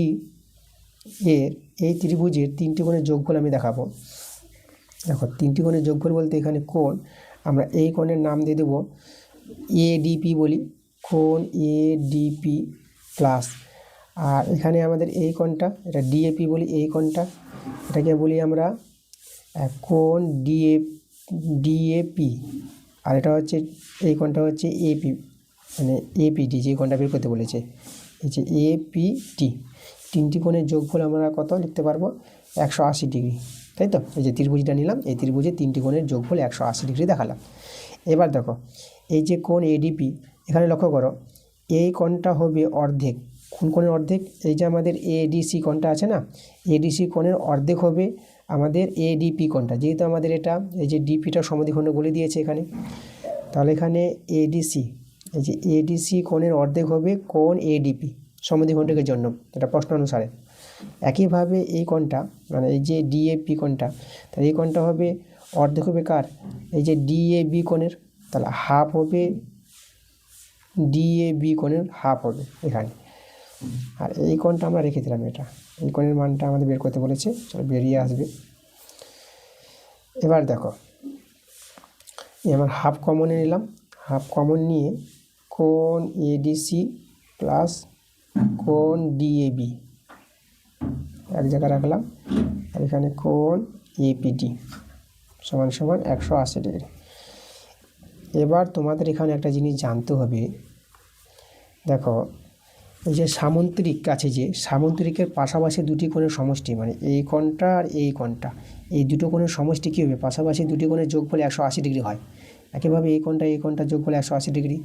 এর এই ত্রিভুজের 3টি কোণের যোগফল আমি দেখাবো। দেখো 3টি কোণের যোগফল বলতে এখানে কোণ, আমরা এই কোণের নাম দিয়ে দেবো ADP বলি, কোণ ADP প্লাস, আর এখানে আমাদের এই কোণটা, এটা DAP বলি, এই কোণটা এটাকে বলি আমরা কোণ DAP, আর এটা হচ্ছে এই কোণটা হচ্ছে AP, মানে APD, যে কোণটা বের করতে বলেছে, এই যে APD। 3টি কোণের যোগফল আমরা কত লিখতে পারবো, 180 ডিগ্রি, তাই তো। এই যে ত্রিভুজটা নিলাম, এই ত্রিভুজের 3টি কোণের যোগফল 180 ডিগ্রি দেখালাম। এবার দেখো এই যে কোণ ADP, এখানে লক্ষ্য করো এই কোণটা হবে অর্ধেক, কোন কোণের অর্ধেক, এই যে আমাদের ADC কোণটা আছে না, ADC কোণের অর্ধেক হবে আমাদের ADP কোণটা, যেহেতু আমাদের এটা এই যে DPটা সমদ্বিখণ্ড বলে দিয়েছে এখানে, তাহলে এখানে ADC, এই যে ADC কোণের অর্ধেক হবে কোণ ADP সমদ্বিখণ্ডকের জন্য, এটা প্রশ্ন অনুসারে। একইভাবে এই কোণটা, মানে এই যে DAP কোণটা, তাহলে এই কোণটা হবে অর্ধেক হবে কার, এই যে DAB কোণের, তাহলে হাফ হবে DAB কোণের, হাফ হবে এখানে। আর এই কোণটা আমরা রেখে দিলাম, এটা এই কোণের মানটা আমাদের বের করতে বলেছে, চলো বেরিয়ে আসবে। এবার দেখো আমার হাফ কমনে নিলাম, হাফ কমন নিয়ে কোণ ADC প্লাস কোণ DAB এক জায়গায় রাখলাম, আর এখানে কোণ APD সমান সমান 180 ডিগ্রি। এবার তোমাদের এখানে একটা জিনিস জানতে হবে, দেখো এই যে সামুদ্রিক আছে, যে সামুদ্রিকের পাশাপাশি দুটি কোণের সমষ্টি, মানে এই কোণটা আর এই কোণটা, এই দুটো কোণের সমষ্টি কী হবে, পাশাপাশি দুটি কোণের যোগফল 180 ডিগ্রি হয়। একইভাবে এই কোণটা যোগফল 180 ডিগ্রি,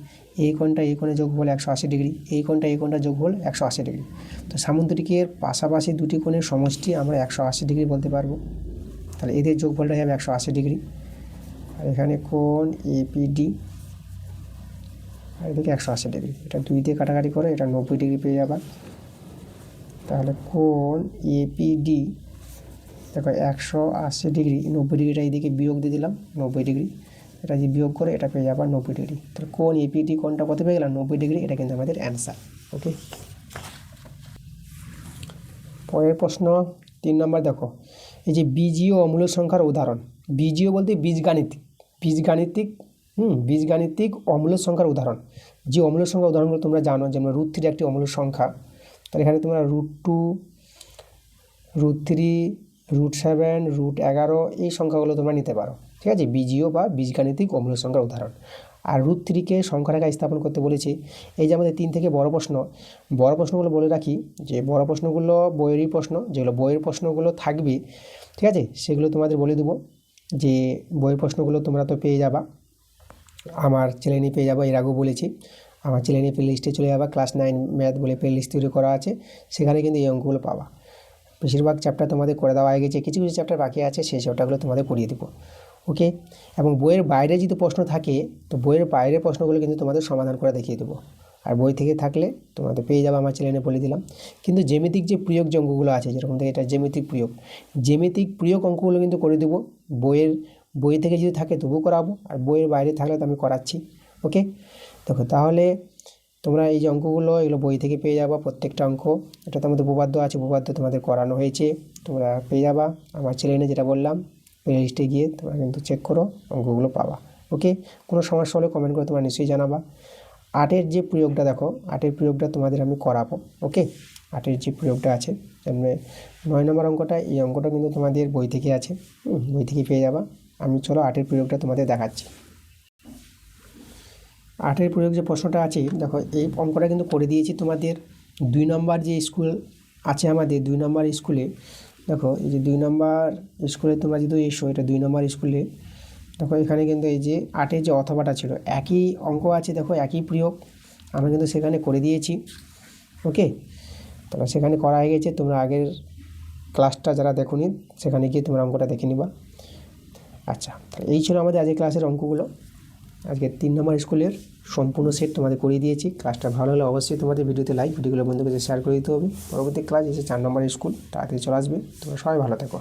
এই কোণটা এই কোণের যোগফল 180 ডিগ্রি, এই কোণটা যোগফল 180 ডিগ্রি। তো সামুদ্রিকের পাশাপাশি দুটি কোণের সমষ্টি আমরা 180 ডিগ্রি বলতে পারবো। তাহলে এদের যোগফলটা হবে 180 ডিগ্রি। আর এখানে কোণ এপিডি, আর এদিকে 180 ডিগ্রি, এটা 2 দিয়ে কাটাকাটি করে এটা 90 ডিগ্রি পেয়ে যাবা। তাহলে কোণ এপিডি দেখো 180 ডিগ্রি, 90 ডিগ্রিটা এইদিকে বিয়োগ দিয়ে দিলাম 90 ডিগ্রি, এটা যে বিয়োগ করে এটা পেয়ে যাবা 90 ডিগ্রি। তাহলে কোণ এপিডি কোণটা কত পেয়ে গেলাম, 90 ডিগ্রি, এটা কিন্তু আমাদের অ্যান্সার। ওকে, পরের প্রশ্ন 3 নম্বর দেখো, এই যে বীজীয় অমূল্য সংখ্যার উদাহরণ। বীজীয় বলতে বীজগাণিতিক অমূল্য সংখ্যার উদাহরণ। যে অমূল্য সংখ্যার উদাহরণগুলো তোমরা জানো, যেমন √3 একটি অমূল্য সংখ্যা, তাহলে এখানে তোমরা √2, √3, √7, √11 এই সংখ্যাগুলো তোমরা নিতে পারো। ঠিক আছে, বীজীয় বা বীজগাণিতিক অমূল্য সংখ্যার উদাহরণ। আর √3কে সংখ্যা রেখায় স্থাপন করতে বলেছি। এই যে আমাদের 3 থেকে বড় প্রশ্নগুলো বলে রাখি, যে বড় প্রশ্নগুলো বইয়েরই প্রশ্ন, যেগুলো বইয়ের প্রশ্নগুলো থাকবে, ঠিক আছে, সেগুলো তোমাদের বলে দেবো। যে বইয়ের প্রশ্নগুলো তোমরা তো পেয়ে যাবা, আমার চ্যানেলে পেয়ে যাবো, এর আগেও বলেছি, আমার চ্যানেলে প্লে লিস্টে চলে যাবা, ক্লাস 9 ম্যাথ বলে প্লে লিস্ট তৈরি করা আছে, সেখানে কিন্তু এই অঙ্কগুলো পাবা। বেশিরভাগ চ্যাপ্টার তোমাদের করে দেওয়া হয়ে গেছে, কিছু কিছু চ্যাপ্টার বাকি আছে, সেই চ্যাপ্টারগুলো তোমাদের করিয়ে দেবো। ওকে, এবং বইয়ের বাইরে যদি প্রশ্ন থাকে, তো বইয়ের বাইরের প্রশ্নগুলো কিন্তু তোমাদের সমাধান করে দেখিয়ে দেবো। আর বই থেকে থাকলে তোমাদের পেয়ে যাবে, আমার চ্যানেলে বলে দিলাম। কিন্তু জ্যামিতিক যে প্রয়োগ যে অঙ্কগুলো আছে, যেরকম থেকে এটা জ্যামিতিক প্রয়োগ অঙ্কগুলো কিন্তু করে দেবো। বই থেকে যদি থাকে তবুও করাবো, আর বইয়ের বাইরে থাকলে তো আমি করাচ্ছি। ওকে, দেখো তাহলে তোমরা এই যে অঙ্কগুলো, এগুলো বই থেকে পেয়ে যাবা প্রত্যেকটা অঙ্ক। এটা তোমাদের উপপাদ্য আছে, উপপাদ্য তোমাদের করানো হয়েছে, তোমরা পেয়ে যাবা। আমার চ্যানেলে যেটা বললাম, প্লে লিস্টে গিয়ে তোমরা কিন্তু চেক করো, অঙ্কগুলো পাবা। ওকে, কোনো সমস্যা হলে কমেন্ট করে তোমরা নিশ্চয়ই জানাবা। 8-এর যে প্রয়োগটা দেখো, 8-এর প্রয়োগটা তোমাদের আমি করাবো। ওকে, 8-এর যে প্রয়োগটা আছে, যেমন 9 নম্বর অঙ্কটা, এই অঙ্কটা কিন্তু তোমাদের বই থেকে আছে, বই থেকে পেয়ে যাবা। আমি চলো 8-এর প্রয়োগটা তোমাদের দেখাচ্ছি। 8-এর প্রয়োগ যে প্রশ্নটা আছে, দেখো এই অঙ্কটা কিন্তু করে দিয়েছি তোমাদের 2 নম্বর যে স্কুল আছে আমাদের, 2 নম্বর স্কুলে। দেখো এই যে 2 নম্বর স্কুলে তোমরা যদি এসো, এটা 2 নম্বর স্কুলে, দেখো এখানে কিন্তু এই যে 8-এর যে অথবাটা ছিল, একই অঙ্ক আছে, দেখো একই প্রয়োগ আমরা কিন্তু সেখানে করে দিয়েছি। ওকে, তাহলে সেখানে করা হয়ে গেছে, তোমরা আগের ক্লাসটা যারা দেখোনি, সেখানে গিয়ে তোমরা অঙ্কটা দেখে নিবা। আচ্ছা, তাহলে এই ছিল আমাদের আজকের ক্লাসের অঙ্কগুলো। আজকে 3 নম্বর স্কুলের সম্পূর্ণ সেট তোমাদের করিয়ে দিয়েছি। ক্লাসটা ভালো হলে অবশ্যই তোমাদের ভিডিওতে লাইক, ভিডিওগুলো বন্ধুদের শেয়ার করে দিতে হবে। পরবর্তী ক্লাস এসে 4 নম্বর স্কুল তাড়াতাড়ি চলে আসবে। তোমরা সবাই ভালো থেকো।